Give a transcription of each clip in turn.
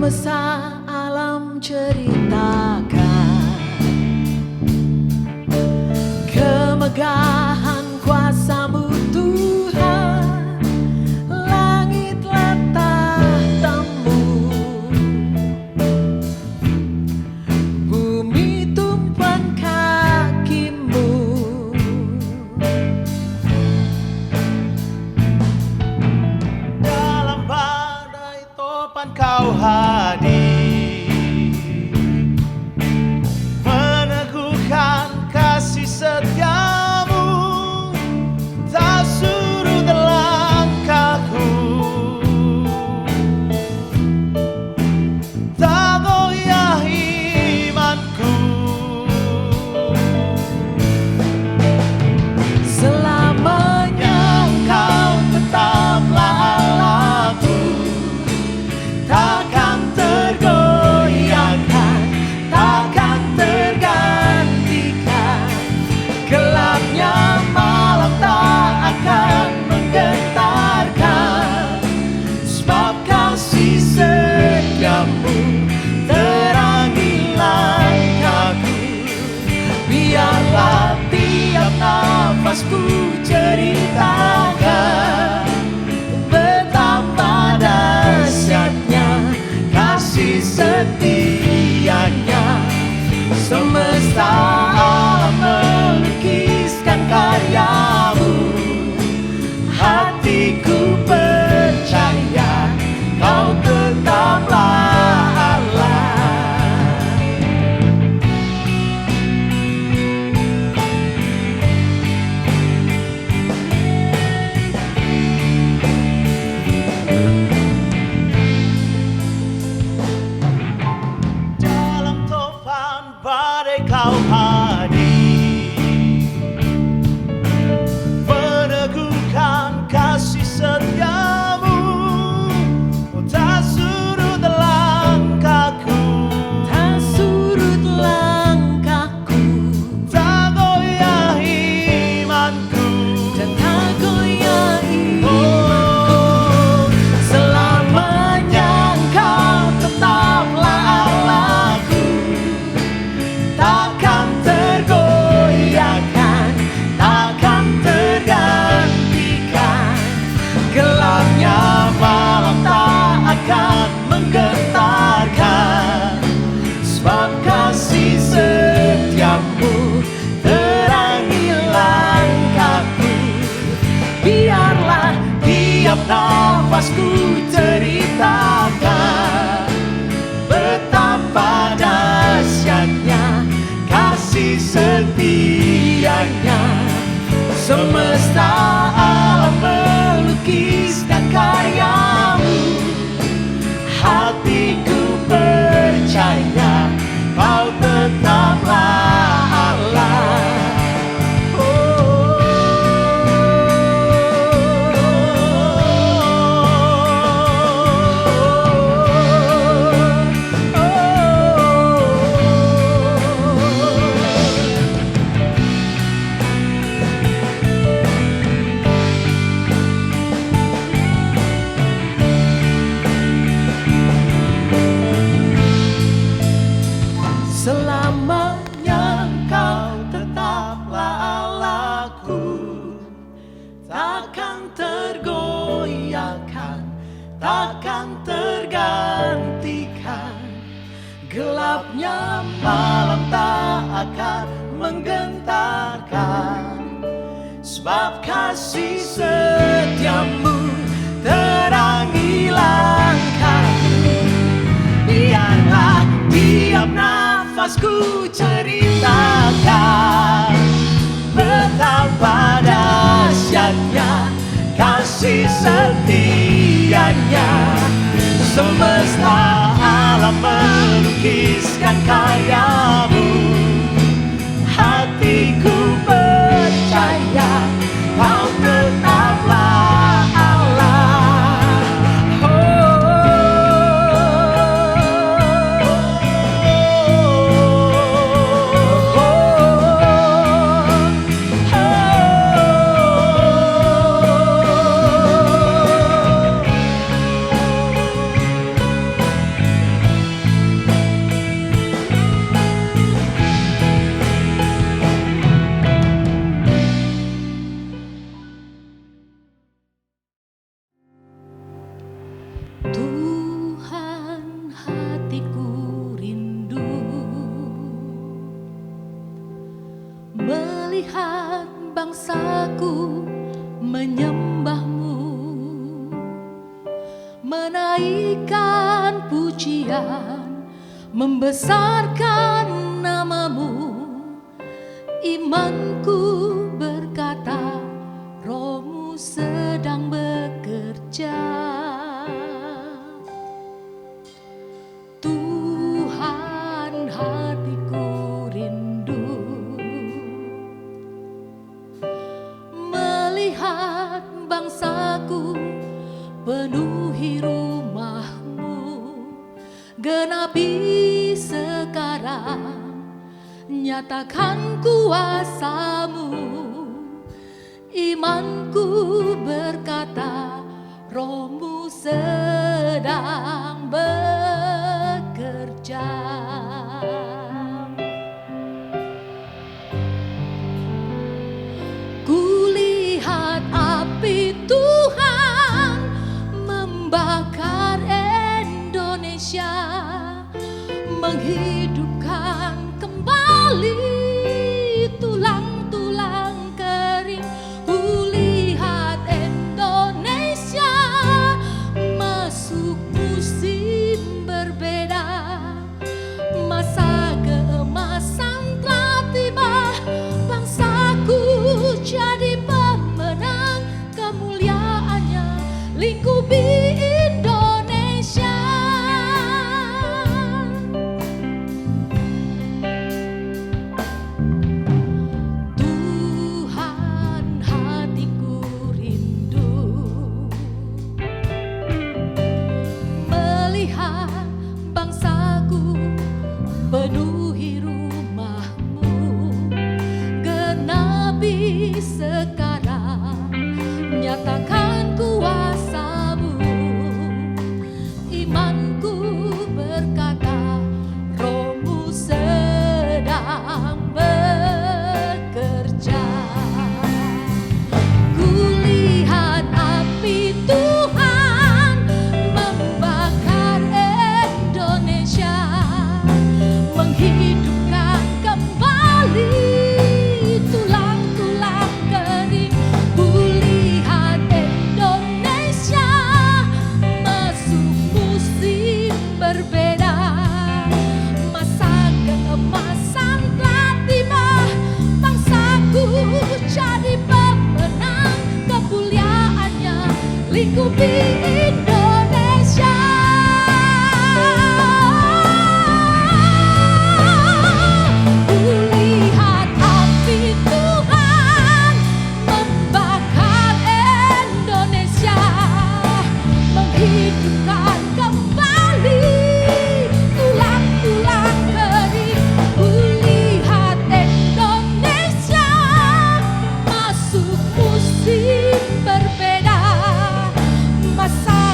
semesta alam ceritakan kemegahan kuasa-Mu Tuhan, langitlah tahta-Mu, bumi tumpuan kaki-Mu. Dalam badai topan Kau hadir, meneguhkan kasih setia-Mu, tak surut langkahku, tak goyah imanku. Selamanya Kau tetaplah Allahku, takkan tergoyahkan, takkan tergantikan. gelapnya Malam tak akan menggetarkan, sebab kasih setiamu terangi langkahku. Biarlah tiap nafasku ceritakan betapa dahsyatnya kasih setianya. Semesta alam melukiskan karya-Mu, hatiku percaya Kau tetaplah Allah. Dalam topan badai Kau hadir, meneguhkan kasih setia-Mu, tak surut langkahku, tak surut langkahku, tak goyah imanku, dan tak goyah imanku. oh, Selamanya Kau tetaplah Allahku, takkan tergoyahkan, takkan tergantikan. Gelapnya malam tak akan menggetarkan, sebab kasih setiamu terangi langkahku. Biarlah tiap nafasku ceritakan betapa dahsyatnya kasih setianya. Semesta alam melukiskan karya-Mu, hatiku percaya Kau tetaplah Allah. Selamanya Kau tetaplah Allahku, takkan tergoyahkan, takkan tergantikan. Gelapnya malam tak akan menggentarkan, sebab kasih setiamu terangi langkahku. Biarlah tiap nafasku ceritakan betapa dahsyatnya kasih setianya. Semesta alam melukiskan karya-Mu, hatiku percaya Kau tetaplah Allah. Melihat bangsaku menyembahmu, menaikkan pujian, membesarkan namamu, imanku berkata, Rohmu sedang bekerja. Tuhan, hatiku rindu melihat bangsaku penuhi rumahmu, genapi sekarang nyatakan kuasamu, imanku berkata, Rohmu sedang bekerja. Kulihat api Tuhan membakar Indonesia, menghidupkan kembali tulang-tulang kering. Kulihat Indonesia masuk musim berbeda, masa keemasan telah tiba, bangsaku jadi pemenang, kemuliaannya lingkupi Indonesia. Tuhan, hatiku rindu melihat bangsaku penuhi rumahmu, genapi sekarang nyatakan kuasamu, imanku berkata, Rohmu sedang bekerja. Kulihat api Tuhan membakar Indonesia, menghidupkan kembali tulang-tulang kering. Kulihat Indonesia masuk musim berbeda, masa keemasan telah tiba, bangsaku jadi pemenang, kemuliaannya lingkupi Indonesia. Kulihat api Tuhan membakar Indonesia, menghidupkan kembali tulang-tulang kering. Kulihat Indonesia masuk musim berbeda, masa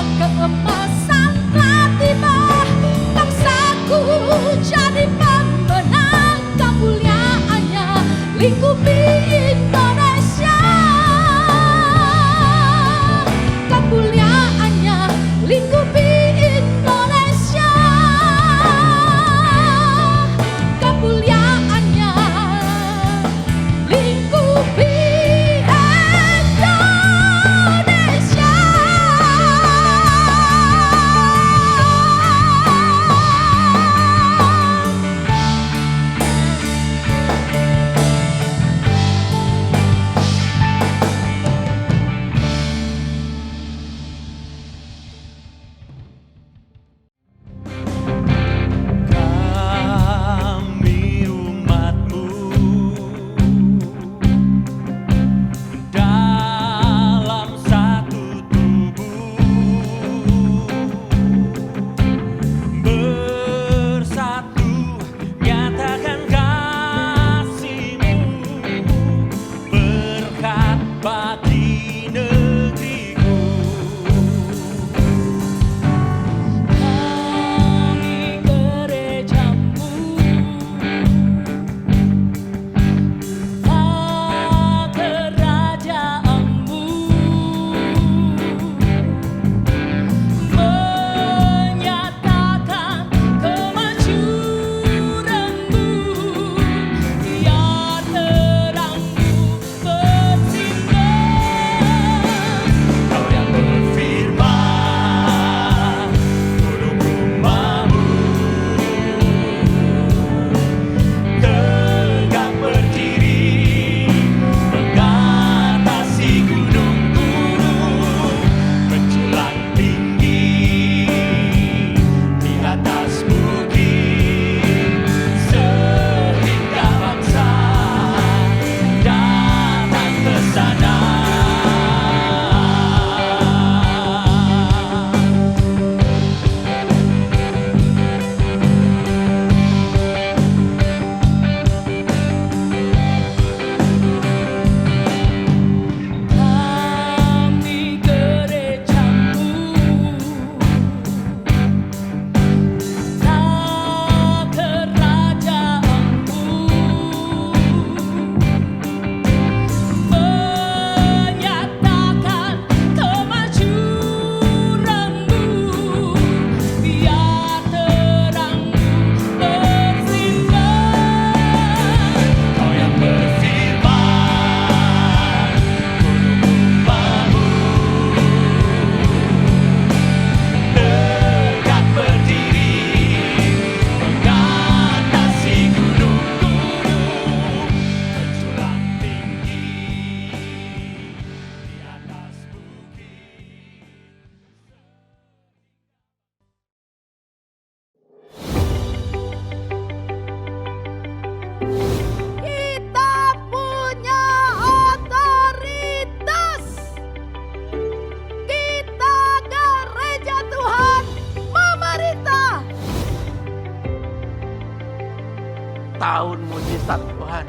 tahun mujizat Tuhan,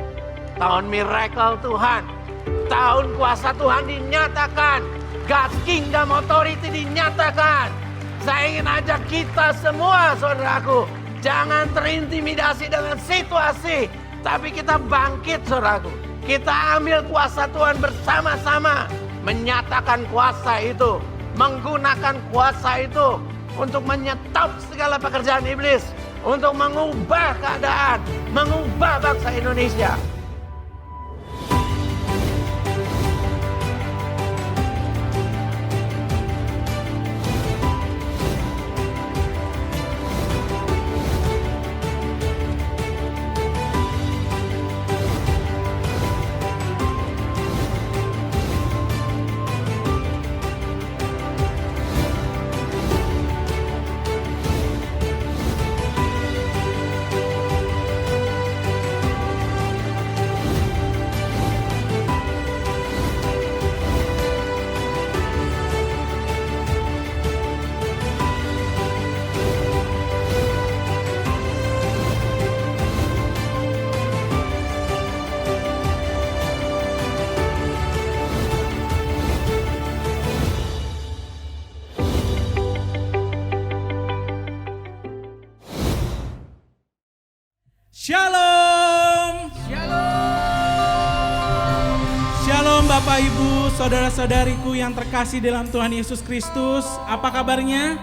tahun miracle Tuhan, tahun kuasa Tuhan dinyatakan, God's Kingdom Authority dinyatakan. Saya ingin ajak kita semua, saudaraku, jangan terintimidasi dengan situasi, tapi kita bangkit, saudaraku. Kita ambil kuasa Tuhan bersama-sama, menyatakan kuasa itu, menggunakan kuasa itu untuk menyetop segala pekerjaan iblis, untuk mengubah keadaan, mengubah bangsa Indonesia. Shalom. Shalom Bapak Ibu, saudara-saudariku yang terkasih dalam Tuhan Yesus Kristus. Apa kabarnya?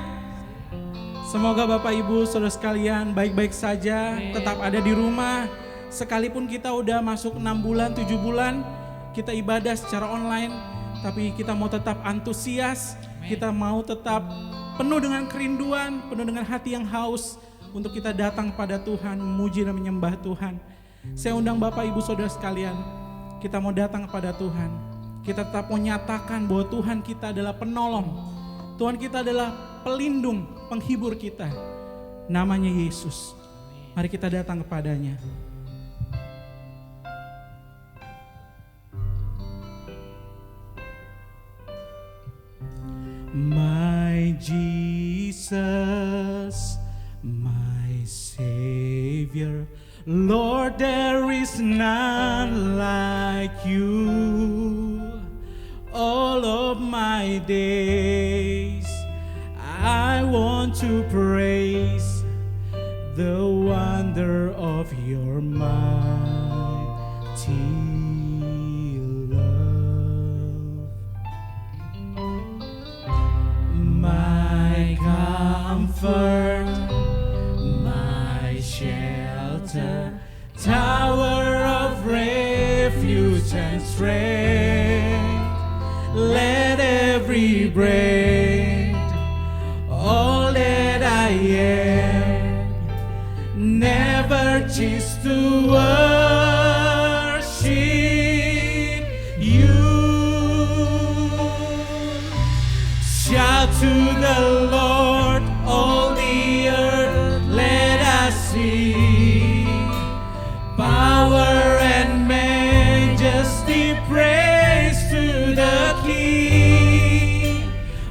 Semoga Bapak Ibu, saudara sekalian baik-baik saja, tetap ada di rumah. Sekalipun kita udah masuk 6 bulan, 7 bulan, kita ibadah secara online, tapi kita mau tetap antusias, kita mau tetap penuh dengan kerinduan, penuh dengan hati yang haus, untuk kita datang pada Tuhan, memuji dan menyembah Tuhan. Saya undang Bapak Ibu Saudara sekalian, kita mau datang kepada Tuhan. Kita tetap mau nyatakan bahwa Tuhan kita adalah penolong. Tuhan kita adalah pelindung, penghibur kita. Namanya Yesus. Mari kita datang kepadanya. My Jesus, my Savior, Lord, there is none like you. All of my days, I want to praise the wonder of your mighty love. My comfort, shelter, tower of refuge and strength. Let every breath, all that I am, never cease to worship you. Shout to the Lord, all the earth, let us see power and majesty, praise to the King.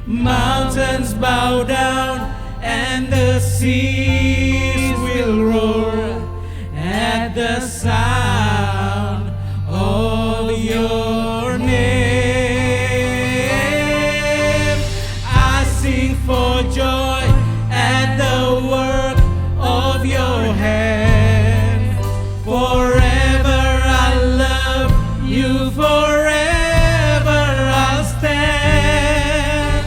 Mountains bow down and the seas will roar at the sound of your name. I sing for joy at the work of your hand. Forever I love you, forever I'll stand.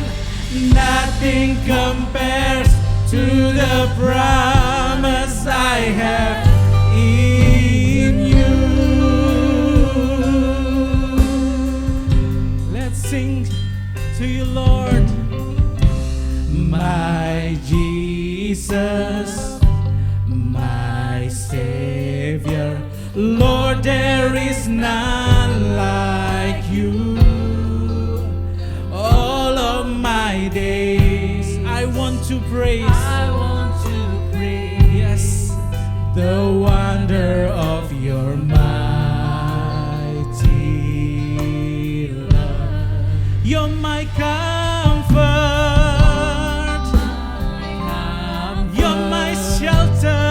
Nothing compares to the promise I have in you. Let's sing to you, Lord. My Jesus, my Savior, Lord, there is none like you. All of my days, I want to praise, yes, the wonder of your mighty love. You're my comfort, you're my shelter,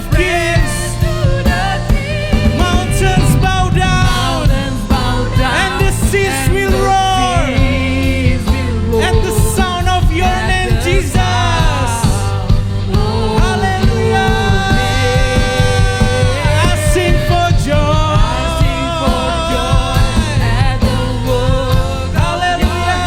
of Kings. to the King. Mountains bow down and the seas will roar at the sound of your name, Jesus. Hallelujah. I sing for joy. Hallelujah.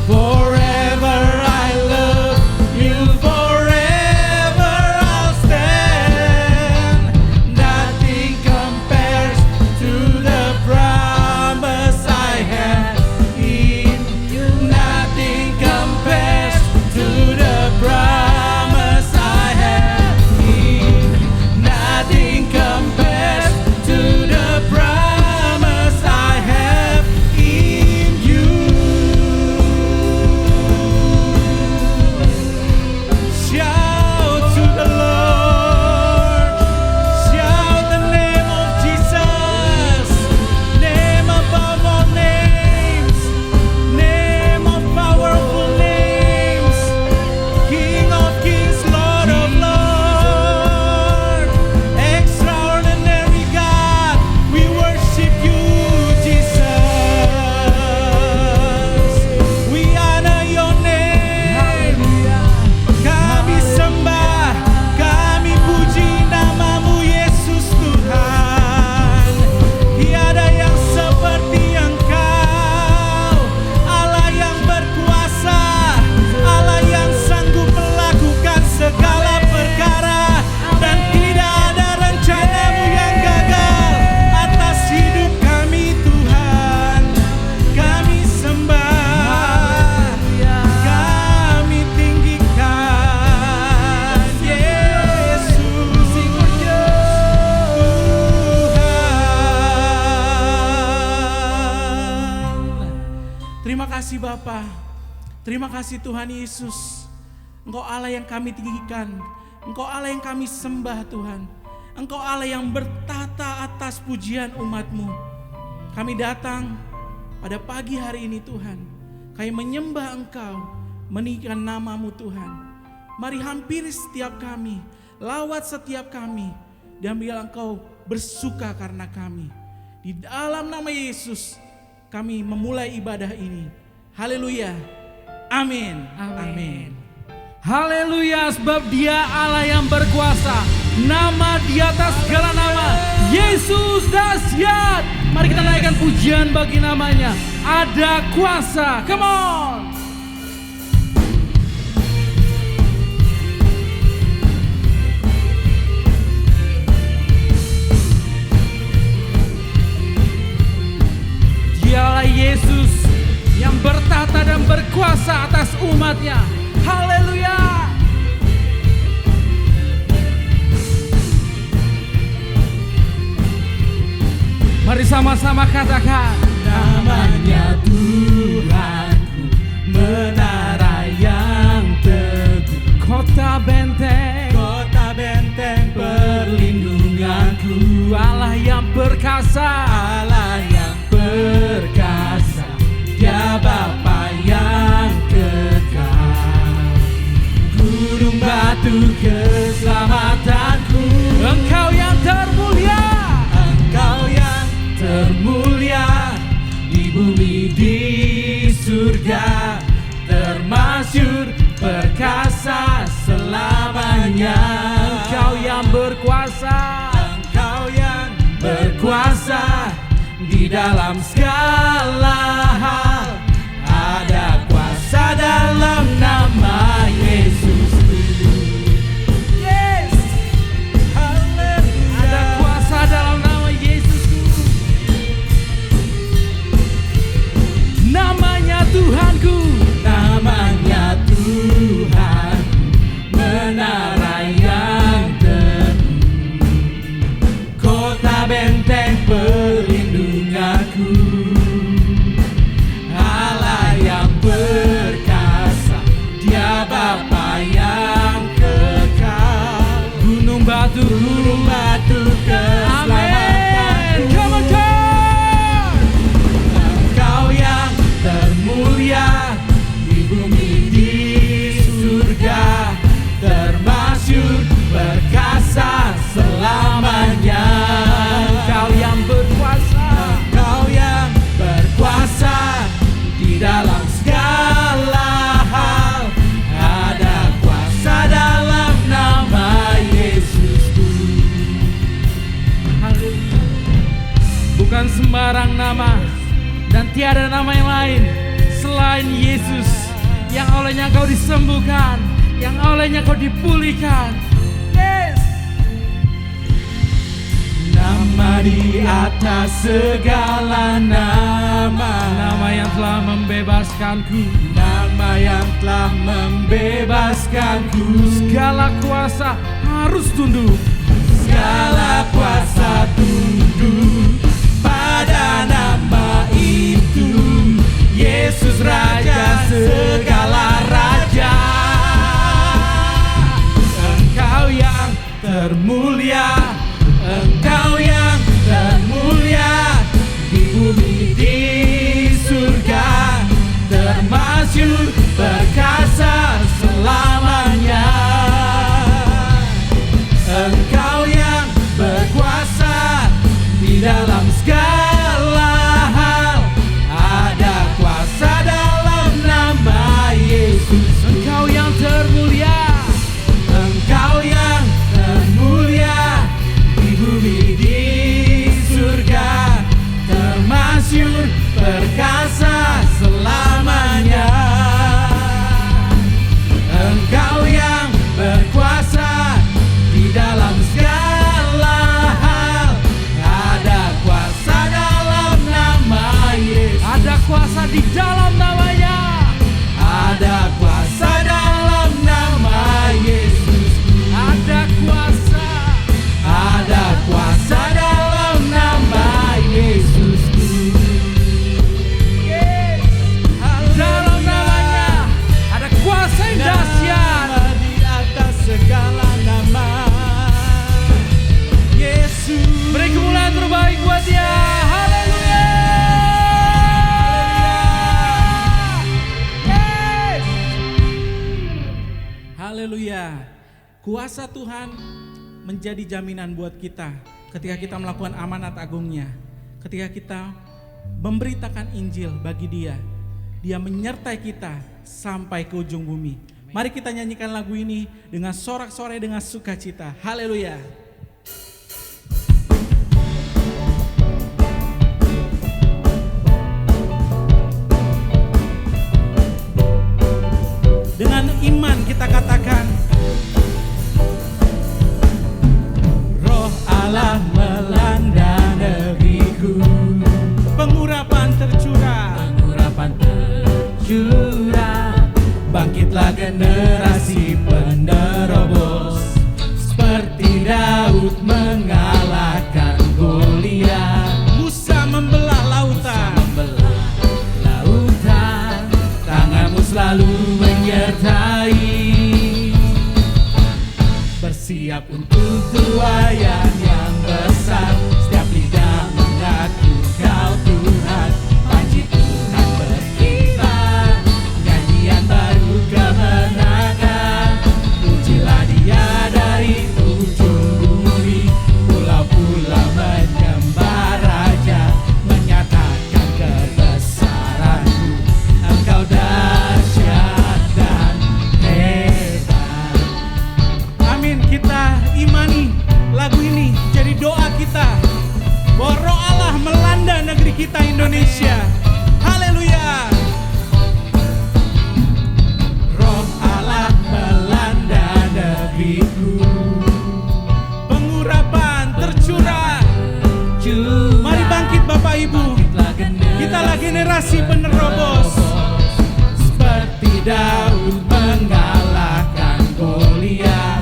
Forever I love you, forever I'll stand. Nothing compares to the promise I have in you. Nothing compares to the promise I have in. Nothing compares to the promise I have in you. Shout to the Lord. Shout the name of Jesus. Name above all names. Name of powerful names. King of kings, Lord of lords. Extraordinary God, we worship you, Jesus. We honor your name. Kami sembah, kami puji namamu Yesus Tuhan. Tiada yang seperti Engkau, Allah yang berkuasa, Allah yang sanggup melakukan segala perkara, dan tidak ada rencanamu yang gagal atas hidup kami Tuhan. Kami sembah, kami tinggikan Yesus Tuhan. Terima kasih Bapa. Terima kasih Tuhan Yesus. Engkau Allah yang kami tinggikan. Engkau Allah yang kami sembah Tuhan. Engkau Allah yang bertata atas pujian umat-Mu. Kami datang pada pagi hari ini Tuhan. Kami menyembah Engkau, meninggikan nama-Mu Tuhan. Mari hampiri setiap kami, lawat setiap kami, dan biarlah Engkau bersuka karena kami. Di dalam nama Yesus kami memulai ibadah ini. Haleluya. Amin. Amin. Haleluya, sebab Dia Allah yang berkuasa. Nama di atas segala nama, Yesus dahsyat. Mari kita naikkan pujian bagi namanya. Ada kuasa. Come on. Dialah Yesus yang bertata dan berkuasa atas umatnya. Haleluya. Mari sama-sama katakan, namanya Tuhanku, menara yang teguh, kota benteng perlindunganku, Allah yang perkasa, Dia Bapa yang kekal, gunung batu keselamatanku, Engkau yang termulia di bumi di surga, termasyur perkasa selamanya. Engkau yang berkuasa di dalam segala hal. Ada kuasa dalam nama Yesus. Yes, haleluya. Ada kuasa dalam nama Yesus. Namanya Tuhanku, namanya Tuhan, menara yang teguh, kota benteng perlindunganku, Allah yang perkasa, Dia Bapa yang kekal, gunung batu keselamatanku. Come on, Engkau yang termulia di bumi di surga, termasyur sekarang nama dan tiada nama yang lain selain Yesus, yang olehnya kau disembuhkan, yang olehnya kau dipulihkan. Yes. Nama di atas segala nama, Nama yang telah membebaskanku, nama yang telah membebaskanku. segala kuasa harus tunduk. Segala kuasa tunduk pada nama itu, Yesus Raja segala raja. Engkau yang termulia, Engkau yang termulia di bumi di surga, termasyhur perkasa selamanya. Engkau yang berkuasa di dalam segala hal, ada kuasa dalam nama Yesus. Engkau yang termulia, Engkau yang termulia di bumi di surga, termasyhur perkasa selamanya. Engkau yang berkuasa di dalam segala hal, ada kuasa dalam nama Yesus. ada kuasa di dalam namanya. Ada kuasa dalam nama Yesus. Ada kuasa. Ada kuasa dalam nama Yesus. Dalam namanya ada kuasa yang dahsyat. Nama di atas segala nama, Yesus. Beri kemuliaan terbaik buat Dia. Haleluya. Yes. Haleluya. Kuasa Tuhan menjadi jaminan buat kita ketika kita melakukan amanat agungnya. Ketika kita memberitakan Injil bagi Dia, Dia menyertai kita sampai ke ujung bumi. Mari kita nyanyikan lagu ini dengan sorak-sorai dengan sukacita. Haleluya. Dengan iman kita katakan, Roh Allah melanda negeriku, pengurapan tercurah, bangkitlah generasi penerobos, seperti Daud mengalahkan Goliat. Musa membelah lautan, tanganmu selalu menyertai, bersiap untuk tuaian yang besar. Setiap lidah mengaku Kau Tuhan, panji Tuhan berkibar, nyanyian baru kemenangan. Pujilah Dia dari ujung bumi, pulau-pulau menyembah Raja, menyatakan kebesaran-Mu. Engkau dahsyat dan hebat. Amin. Kita imani lagu ini jadi doa kita, bahwa Roh Allah melanda negeri kita Indonesia. Haleluya. Roh Allah melanda negeriku, pengurapan tercurah. Mari bangkit Bapak Ibu, kitalah generasi penerobos, seperti Daud mengalahkan Goliat.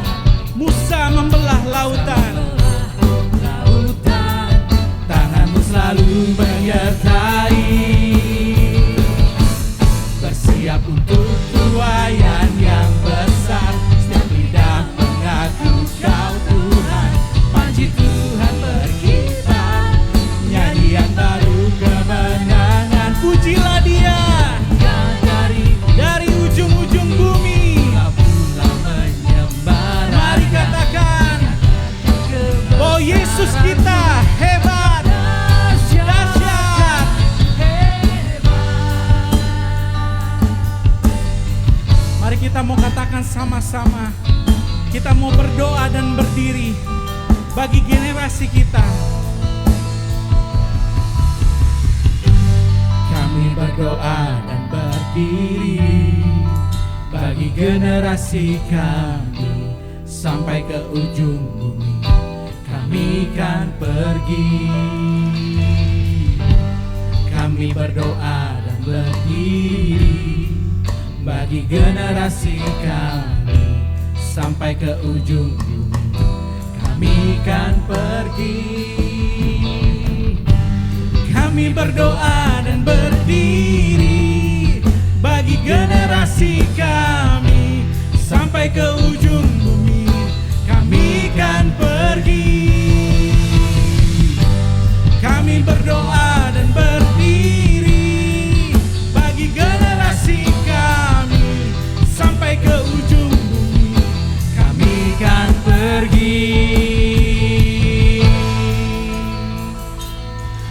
Musa membelah lautan, tanganmu selalu menyertai, bersiap untuk tuaian yang besar. Setiap lidah mengaku Kau Tuhan, panji Tuhan berkibar, nyanyian baru kemenangan. Pujilah Dia dari ujung-ujung bumi. Mari katakan, oh Yesus kita hebat, dahsyat. Mari kita mau katakan sama-sama. Kita mau berdoa dan berdiri bagi generasi kita. berdoa dan berdiri bagi generasi kami sampai ke ujung bumi. Kami kan pergi. Kami berdoa dan berdiri bagi generasi kami sampai ke ujung bumi. Kami kan pergi. Kami berdoa dan berdiri bagi generasi kami sampai ke ujung bumi. Kami kan pergi. Kami berdoa dan berdiri bagi generasi kami sampai ke ujung bumi. Kami kan pergi.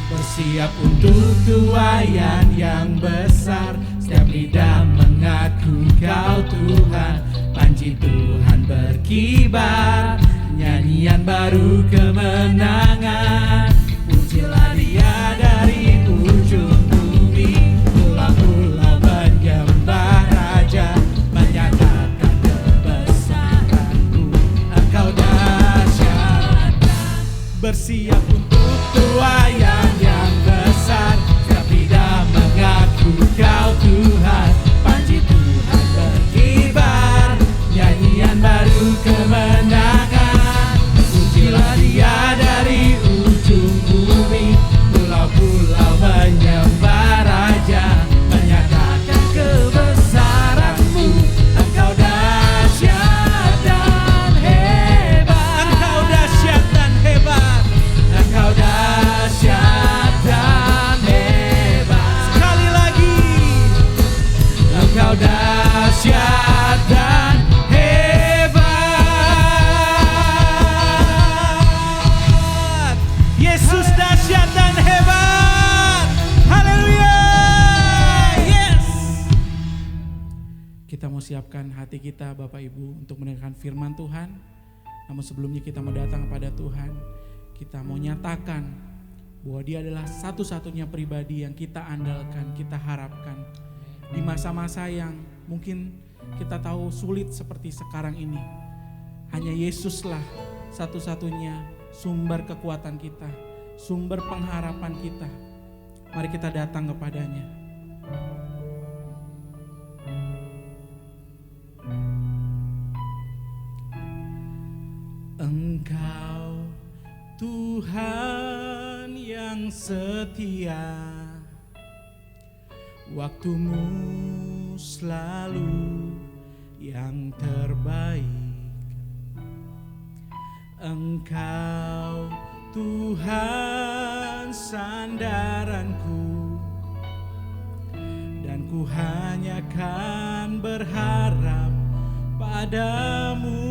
Bersiap untuk tuaian yang besar, setiap lidah mengaku Kau Tuhan. Panji Tuhan berkibar, nyanyian baru kemenangan. Pujilah Dia dari ujung bumi, pulau-pulau menyembah Raja, menyatakan kebesaran-Mu. Engkau dahsyat. Bersiap untuk tuaian yang besar, setiap lidah mengaku Kau Tuhan. Panji Tuhan berkibar, nyanyian baru kemenangan. Pujilah Dia dari ujung bumi, pulau-pulau menyembah Raja, menyatakan kebesaran-Mu. Engkau dahsyat dan hebat. Engkau dahsyat dan hebat. Engkau dahsyat dan hebat. Sekali lagi. Engkau dahsyat dan hebat. Yesus dahsyat dan hebat. Haleluya. Yes. Kita mau siapkan hati kita Bapak Ibu untuk mendengarkan firman Tuhan. Namun sebelumnya kita mau datang kepada Tuhan. Kita mau nyatakan bahwa Dia adalah satu-satunya pribadi yang kita andalkan, kita harapkan. Di masa-masa yang mungkin kita tahu sulit seperti sekarang ini, hanya Yesuslah satu-satunya sumber kekuatan kita, sumber pengharapan kita. Mari kita datang kepadanya. Engkau Tuhan yang setia, waktu-Mu selalu yang terbaik. Engkau Tuhan sandaranku, dan ku hanya kan berharap padamu.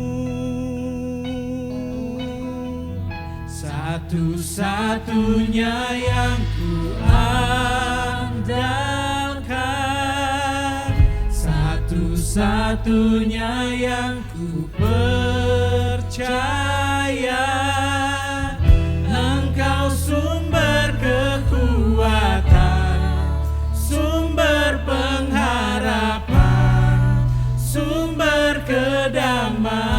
Satu-satunya yang ku andalkan, satu-satunya yang ku percaya. Engkau sumber kekuatan, sumber pengharapan, sumber kedamaian.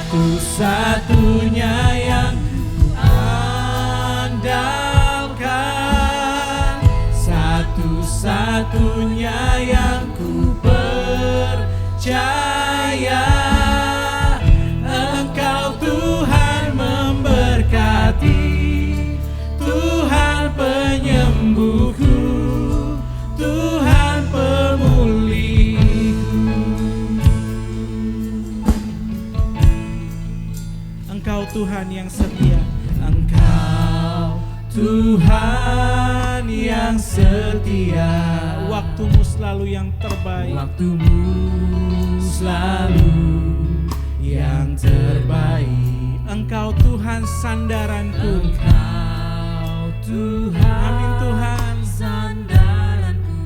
Satu-satunya yang ku andalkan, satu-satunya yang ku percaya. Engkau Tuhan memberkati, Tuhan penyembuhku, Tuhan pemulihku. Engkau Tuhan yang setia, Engkau Tuhan yang setia. Waktu-Mu selalu yang terbaik, waktu-Mu selalu yang terbaik. Engkau Tuhan sandaranku, Engkau Tuhan, amin Tuhan, sandaranku.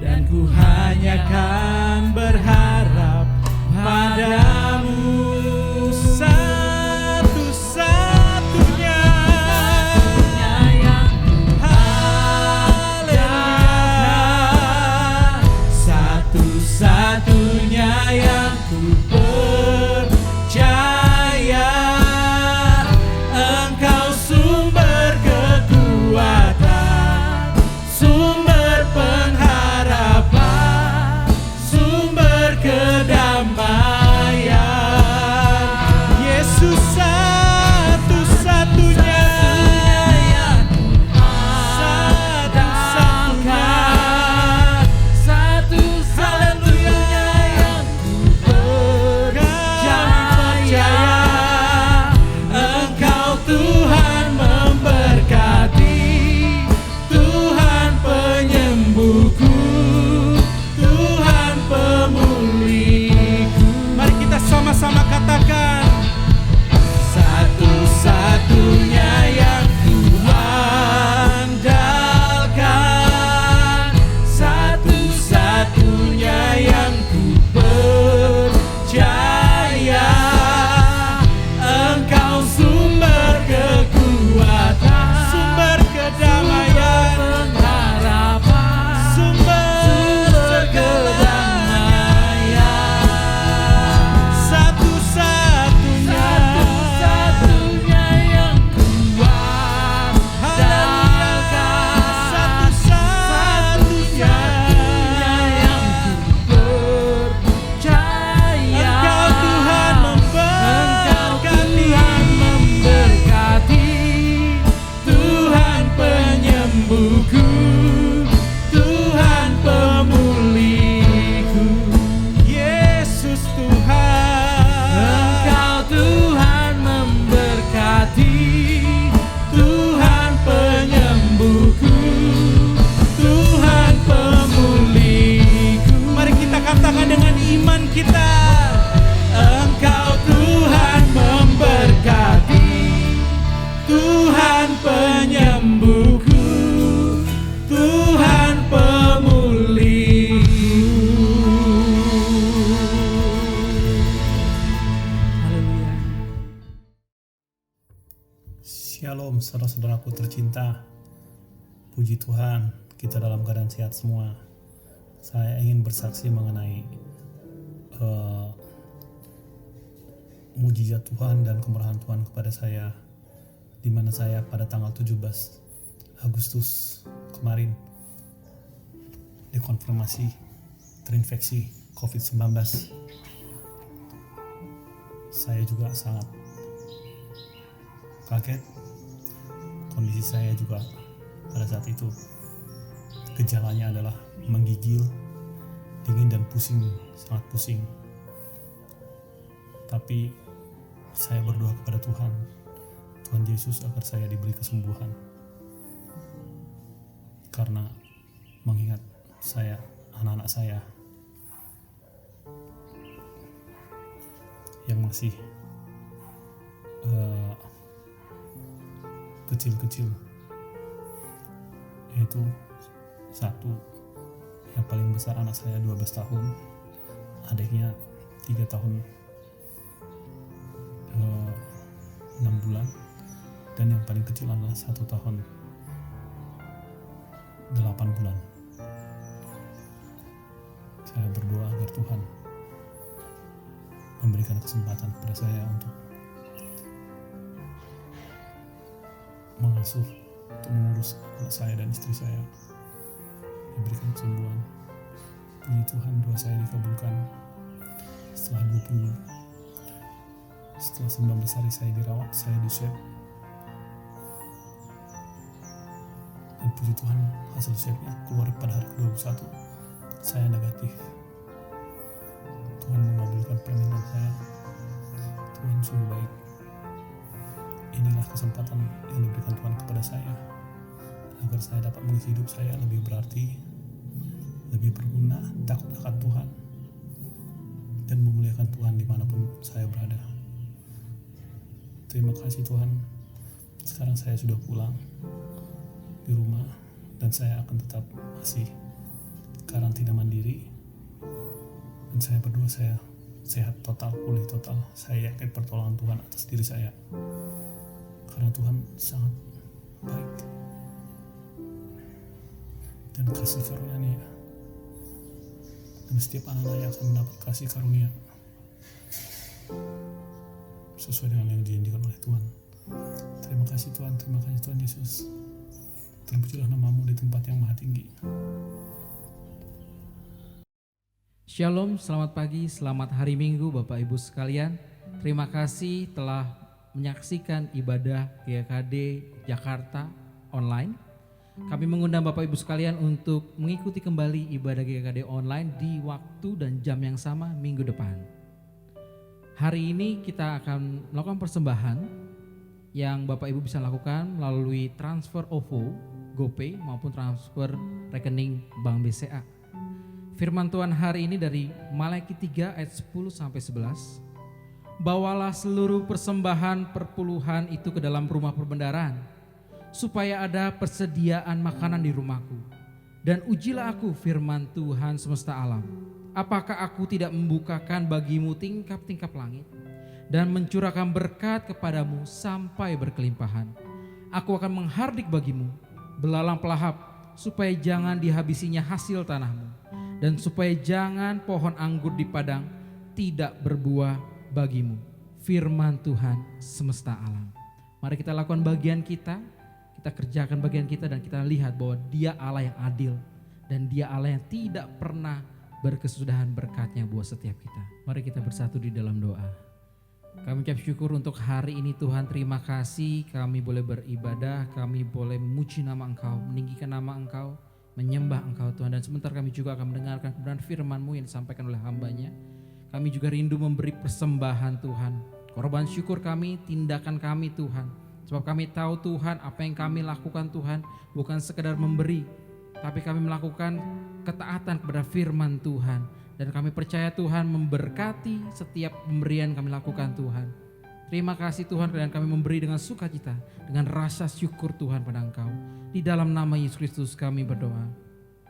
Dan ku hanya kan berharap padamu. Satu-satunya Shalom saudara-saudaraku tercinta. Puji Tuhan, kita dalam keadaan sehat semua. Saya ingin bersaksi mengenai mujizat Tuhan dan kemurahan Tuhan kepada saya, di mana saya pada tanggal 17 Agustus kemarin dikonfirmasi terinfeksi COVID-19. Saya juga sangat kaget. Kondisi saya juga pada saat itu gejalanya adalah menggigil, dingin dan pusing, sangat pusing. Tapi saya berdoa kepada Tuhan Yesus agar saya diberi kesembuhan. Karena mengingat saya, anak-anak saya yang masih kecil-kecil, yaitu satu yang paling besar anak saya 12 tahun, adiknya 3 tahun 6 bulan, dan yang paling kecil adalah 1 tahun 8 bulan. Saya berdoa agar Tuhan memberikan kesempatan kepada saya untuk mengasuh, untuk mengurus anak saya dan istri saya, diberikan kesembuhan. Puji Tuhan, doa saya dikabulkan. Setelah 19 hari saya dirawat, saya di-swab, dan puji Tuhan, hasil swabnya keluar pada hari ke-21, saya negatif. Tuhan mengabulkan permintaan saya. Tuhan sungguh baik. Inilah kesempatan yang diberikan Tuhan kepada saya, agar saya dapat mengisi hidup saya lebih berarti, lebih berguna, takut akan Tuhan, dan memuliakan Tuhan dimanapun saya berada. Terima kasih Tuhan. Sekarang saya sudah pulang di rumah, dan saya akan tetap masih karantina mandiri. Dan saya berdoa saya sehat total, pulih total. Saya yakin pertolongan Tuhan atas diri saya, karena Tuhan sangat baik dan kasih karunia-Nya, dan setiap anak-anak yang akan mendapat kasih karunia sesuai dengan yang dijanjikan oleh Tuhan. Terima kasih Tuhan, terima kasih Tuhan Yesus. Terpujilah nama-Mu di tempat yang maha tinggi. Shalom, selamat pagi, selamat hari Minggu Bapak Ibu sekalian. Terima kasih telah menyaksikan ibadah GKD Jakarta online. Kami mengundang Bapak Ibu sekalian untuk mengikuti kembali ibadah GKD online di waktu dan jam yang sama minggu depan. Hari ini kita akan melakukan persembahan yang Bapak Ibu bisa lakukan melalui transfer OVO, GoPay maupun transfer rekening Bank BCA. Firman Tuhan hari ini dari Malaki 3 ayat 10 sampai 11. Bawalah seluruh persembahan perpuluhan itu ke dalam rumah perbendaharaan, supaya ada persediaan makanan di rumahku. Dan ujilah aku, firman Tuhan semesta alam, apakah aku tidak membukakan bagimu tingkap-tingkap langit dan mencurahkan berkat kepadamu sampai berkelimpahan. Aku akan menghardik bagimu belalang pelahap, supaya jangan dihabisinya hasil tanahmu, dan supaya jangan pohon anggur di padang tidak berbuah bagimu. Firman Tuhan semesta alam. Mari kita lakukan bagian kita kerjakan bagian kita, dan kita lihat bahwa Dia Allah yang adil, dan Dia Allah yang tidak pernah berkesudahan berkatnya buat setiap kita. Mari kita bersatu di dalam doa. Kami ucap syukur untuk hari ini Tuhan, terima kasih kami boleh beribadah, kami boleh memuji nama Engkau, meninggikan nama Engkau, menyembah Engkau Tuhan. Dan sebentar kami juga akan mendengarkan kebenaran firman-Mu yang disampaikan oleh hamba-Nya. Kami juga rindu memberi persembahan Tuhan, korban syukur kami, tindakan kami Tuhan. Sebab kami tahu Tuhan, apa yang kami lakukan Tuhan bukan sekedar memberi, tapi kami melakukan ketaatan kepada firman Tuhan. Dan kami percaya Tuhan memberkati setiap pemberian kami lakukan Tuhan. Terima kasih Tuhan, dan kami memberi dengan sukacita, dengan rasa syukur Tuhan pada Engkau. Di dalam nama Yesus Kristus kami berdoa.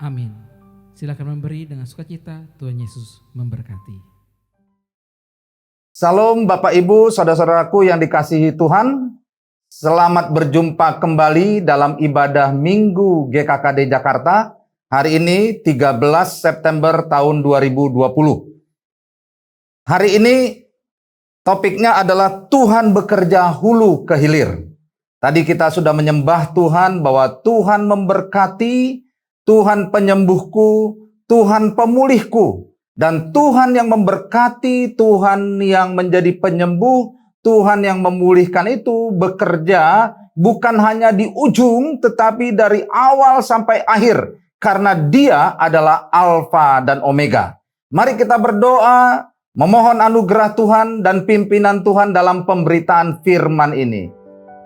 Amin. Silakan memberi dengan sukacita. Tuhan Yesus memberkati. Salam Bapak Ibu, saudara-saudaraku yang dikasihi Tuhan. Selamat berjumpa kembali dalam ibadah Minggu GKKD Jakarta. Hari ini 13 September tahun 2020. Hari ini topiknya adalah Tuhan bekerja hulu ke hilir. Tadi kita sudah menyembah Tuhan bahwa Tuhan memberkati, Tuhan penyembuhku, Tuhan pemulihku. Dan Tuhan yang memberkati, Tuhan yang menjadi penyembuh, Tuhan yang memulihkan itu bekerja bukan hanya di ujung tetapi dari awal sampai akhir. Karena Dia adalah Alfa dan Omega. Mari kita berdoa, memohon anugerah Tuhan dan pimpinan Tuhan dalam pemberitaan firman ini.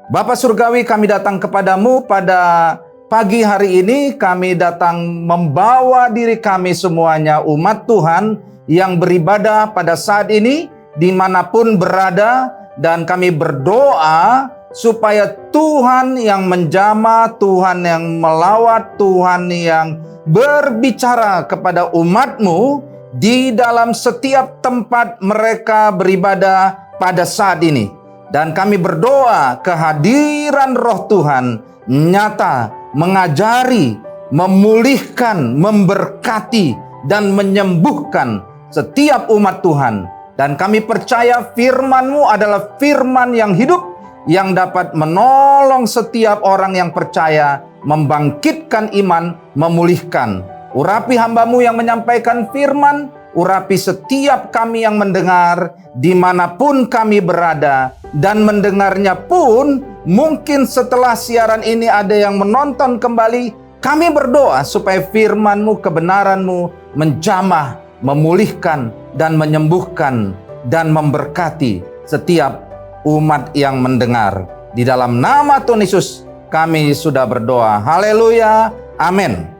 Bapa Surgawi, kami datang kepadamu pada pagi hari ini. Kami datang membawa diri kami semuanya umat Tuhan yang beribadah pada saat ini dimanapun berada. Dan kami berdoa supaya Tuhan yang menjamah, Tuhan yang melawat, Tuhan yang berbicara kepada umat-Mu di dalam setiap tempat mereka beribadah pada saat ini. Dan kami berdoa kehadiran Roh Tuhan nyata, mengajari, memulihkan, memberkati, dan menyembuhkan setiap umat Tuhan. Dan kami percaya firman-Mu adalah firman yang hidup, yang dapat menolong setiap orang yang percaya, membangkitkan iman, memulihkan. Urapi hamba-Mu yang menyampaikan firman, urapi setiap kami yang mendengar, dimanapun kami berada, dan mendengarnya pun, mungkin setelah siaran ini ada yang menonton kembali. Kami berdoa supaya firman-Mu, kebenaran-Mu menjamah, memulihkan, dan menyembuhkan, dan memberkati setiap umat yang mendengar. Di dalam nama Tuhan Yesus kami sudah berdoa. Haleluya, amin.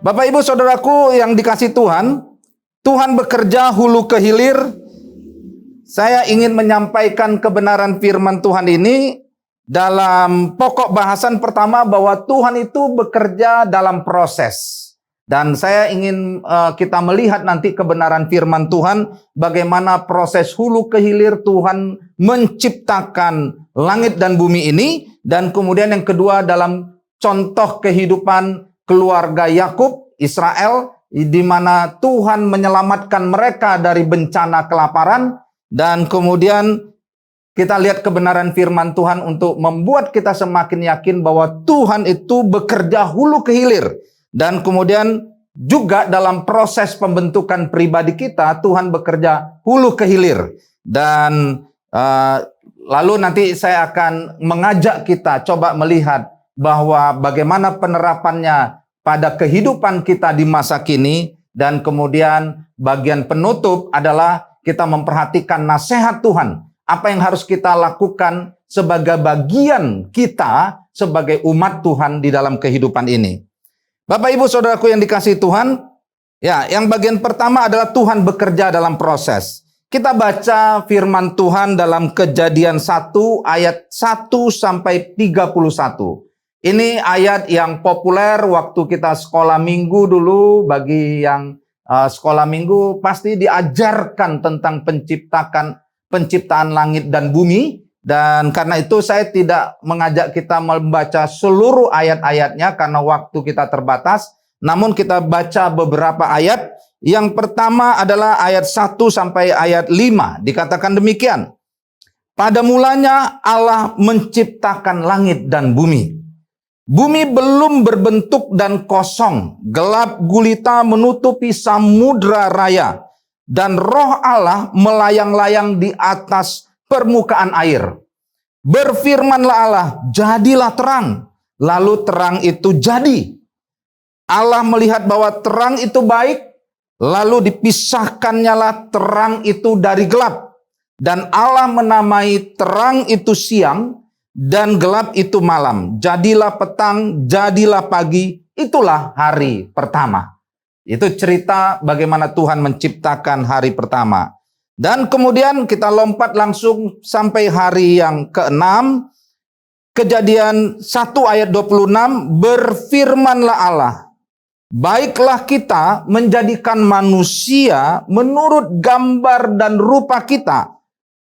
Bapak Ibu Saudaraku yang dikasihi Tuhan, Tuhan bekerja hulu ke hilir. Saya ingin menyampaikan kebenaran firman Tuhan ini dalam pokok bahasan pertama bahwa Tuhan itu bekerja dalam proses. Dan saya ingin kita melihat nanti kebenaran firman Tuhan, bagaimana proses hulu ke hilir Tuhan menciptakan langit dan bumi ini. Dan kemudian yang kedua dalam contoh kehidupan keluarga Yakub, Israel, di mana Tuhan menyelamatkan mereka dari bencana kelaparan. Dan kemudian kita lihat kebenaran firman Tuhan untuk membuat kita semakin yakin bahwa Tuhan itu bekerja hulu ke hilir. Dan kemudian juga dalam proses pembentukan pribadi kita, Tuhan bekerja hulu ke hilir. Dan lalu nanti saya akan mengajak kita coba melihat bahwa bagaimana penerapannya pada kehidupan kita di masa kini. Dan kemudian bagian penutup adalah kita memperhatikan nasihat Tuhan. Apa yang harus kita lakukan sebagai bagian kita sebagai umat Tuhan di dalam kehidupan ini. Bapak Ibu Saudaraku yang dikasihi Tuhan, ya, yang bagian pertama adalah Tuhan bekerja dalam proses. Kita baca firman Tuhan dalam Kejadian 1 ayat 1 sampai 31. Ini ayat yang populer waktu kita sekolah minggu dulu. Bagi yang sekolah minggu pasti diajarkan tentang penciptaan langit dan bumi. Dan karena itu saya tidak mengajak kita membaca seluruh ayat-ayatnya karena waktu kita terbatas. Namun kita baca beberapa ayat. Yang pertama adalah ayat 1 sampai ayat 5. Dikatakan demikian. Pada mulanya Allah menciptakan langit dan bumi. Bumi belum berbentuk dan kosong. Gelap gulita menutupi samudra raya. Dan roh Allah melayang-layang di atas permukaan air. Berfirmanlah Allah, jadilah terang. Lalu terang itu jadi. Allah melihat bahwa terang itu baik, lalu dipisahkannyalah terang itu dari gelap. Dan Allah menamai terang itu siang, dan gelap itu malam. Jadilah petang, jadilah pagi, itulah hari pertama. Itu cerita bagaimana Tuhan menciptakan hari pertama. Dan kemudian kita lompat langsung sampai hari yang ke-6. Kejadian 1 ayat 26, berfirmanlah Allah, baiklah kita menjadikan manusia menurut gambar dan rupa kita,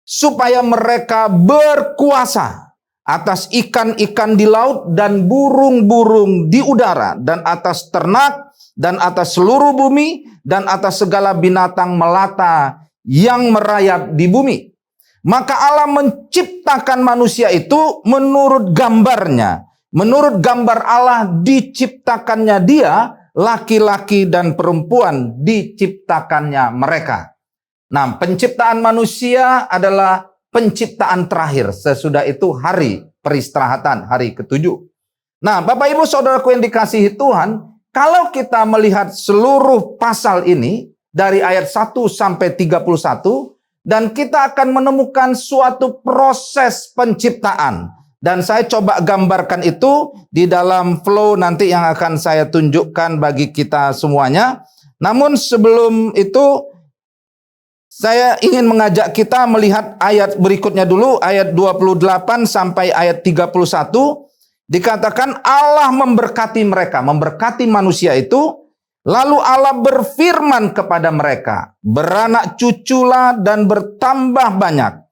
supaya mereka berkuasa atas ikan-ikan di laut dan burung-burung di udara, dan atas ternak, dan atas seluruh bumi, dan atas segala binatang melata yang merayap di bumi. Maka Allah menciptakan manusia itu menurut gambarnya. Menurut gambar Allah diciptakannya dia, laki-laki dan perempuan diciptakannya mereka. Nah, penciptaan manusia adalah penciptaan terakhir. Sesudah itu hari peristirahatan, hari ke-7. Nah, Bapak Ibu Saudaraku yang dikasihi Tuhan, kalau kita melihat seluruh pasal ini dari ayat 1 sampai 31, dan kita akan menemukan suatu proses penciptaan. Dan saya coba gambarkan itu di dalam flow nanti yang akan saya tunjukkan bagi kita semuanya. Namun sebelum itu, saya ingin mengajak kita melihat ayat berikutnya dulu, ayat 28 sampai ayat 31. Dikatakan Allah memberkati mereka, memberkati manusia itu. Lalu Allah berfirman kepada mereka, beranak cuculah dan bertambah banyak.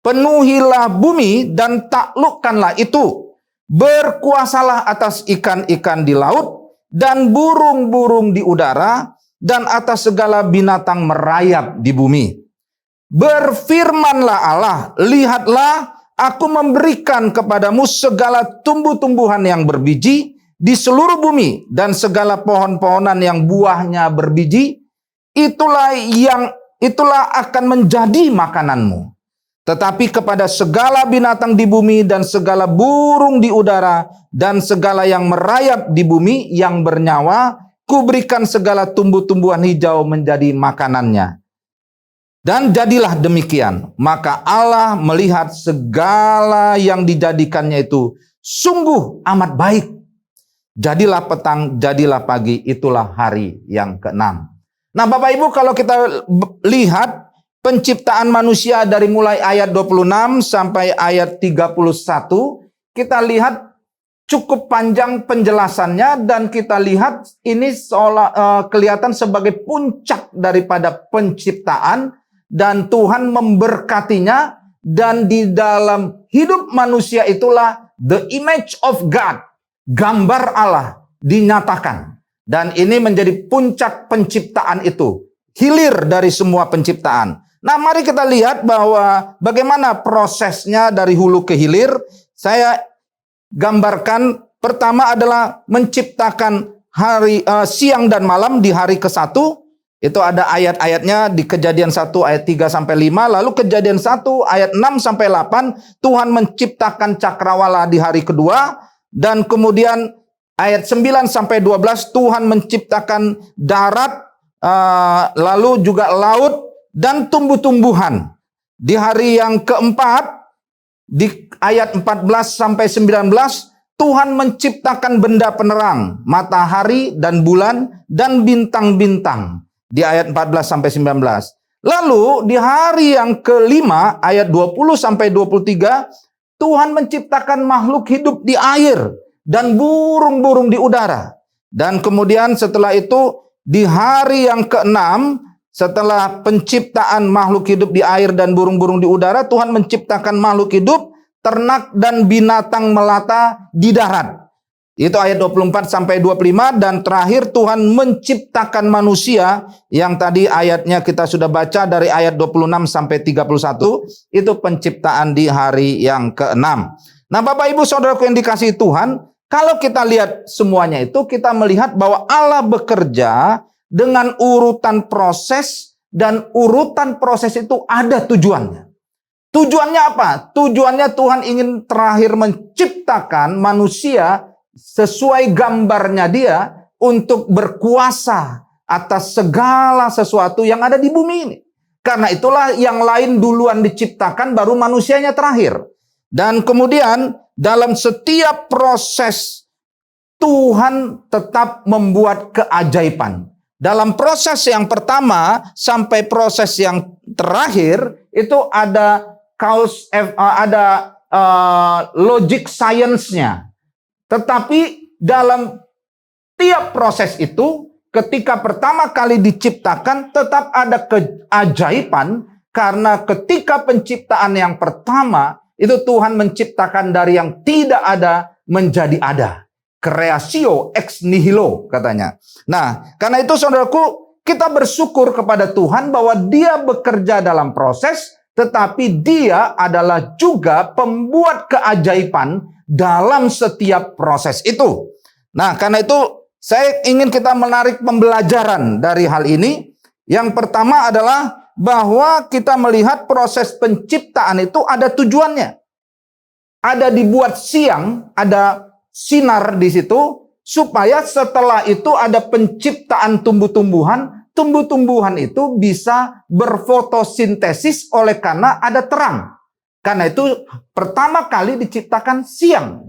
Penuhilah bumi dan taklukkanlah itu. Berkuasalah atas ikan-ikan di laut dan burung-burung di udara dan atas segala binatang merayap di bumi. Berfirmanlah Allah, lihatlah aku memberikan kepadamu segala tumbuh-tumbuhan yang berbiji di seluruh bumi dan segala pohon-pohonan yang buahnya berbiji. Itulah akan menjadi makananmu. Tetapi kepada segala binatang di bumi dan segala burung di udara dan segala yang merayap di bumi yang bernyawa, kuberikan segala tumbuh-tumbuhan hijau menjadi makanannya. Dan jadilah demikian. Maka Allah melihat segala yang dijadikannya itu sungguh amat baik. Jadilah petang, jadilah pagi, itulah hari yang ke-6. Nah, Bapak Ibu, kalau kita lihat penciptaan manusia dari mulai ayat 26 sampai ayat 31, kita lihat cukup panjang penjelasannya dan kita lihat ini seolah kelihatan sebagai puncak daripada penciptaan dan Tuhan memberkatinya, dan di dalam hidup manusia itulah the image of God, gambar Allah dinyatakan. Dan ini menjadi puncak penciptaan itu, hilir dari semua penciptaan. Nah, mari kita lihat bahwa bagaimana prosesnya dari hulu ke hilir. Saya gambarkan pertama adalah menciptakan siang dan malam di hari ke-1. Itu ada ayat-ayatnya di Kejadian 1 ayat 3 sampai 5, lalu Kejadian 1 ayat 6 sampai 8 Tuhan menciptakan cakrawala di hari kedua, dan kemudian ayat 9 sampai 12 Tuhan menciptakan darat, lalu juga laut dan tumbuh-tumbuhan. Di hari yang keempat, di ayat 14 sampai 19, Tuhan menciptakan benda penerang, matahari dan bulan dan bintang-bintang. Di ayat 14 sampai 19. Lalu di hari yang kelima, ayat 20 sampai 23, Tuhan menciptakan makhluk hidup di air dan burung-burung di udara. Dan kemudian setelah itu, di hari yang ke-6, setelah penciptaan makhluk hidup di air dan burung-burung di udara, Tuhan menciptakan makhluk hidup, ternak dan binatang melata di darat. Itu ayat 24 sampai 25, dan terakhir Tuhan menciptakan manusia yang tadi ayatnya kita sudah baca dari ayat 26 sampai 31, itu penciptaan di hari yang ke-6. Nah, Bapak Ibu Saudaraku yang dikasihi Tuhan, kalau kita lihat semuanya itu, kita melihat bahwa Allah bekerja dengan urutan proses, dan urutan proses itu ada tujuannya. Tujuannya apa? Tujuannya Tuhan ingin terakhir menciptakan manusia sesuai gambarnya Dia untuk berkuasa atas segala sesuatu yang ada di bumi ini. Karena itulah yang lain duluan diciptakan, baru manusianya terakhir. Dan kemudian dalam setiap proses Tuhan tetap membuat keajaiban. Dalam proses yang pertama sampai proses yang terakhir itu ada logic science-nya. Tetapi dalam tiap proses itu, ketika pertama kali diciptakan, tetap ada keajaiban, karena ketika penciptaan yang pertama Itu Tuhan menciptakan dari yang tidak ada menjadi ada. Creatio ex nihilo katanya. Nah, karena itu saudaraku, kita bersyukur kepada Tuhan bahwa Dia bekerja dalam proses, tetapi Dia adalah juga pembuat keajaiban dalam setiap proses itu. Nah, karena itu saya ingin kita menarik pembelajaran dari hal ini. Yang pertama adalah bahwa kita melihat proses penciptaan itu ada tujuannya. Ada dibuat siang, ada sinar di situ, supaya setelah itu ada penciptaan tumbuh-tumbuhan. Tumbuh-tumbuhan itu bisa berfotosintesis oleh karena ada terang. Karena itu pertama kali diciptakan siang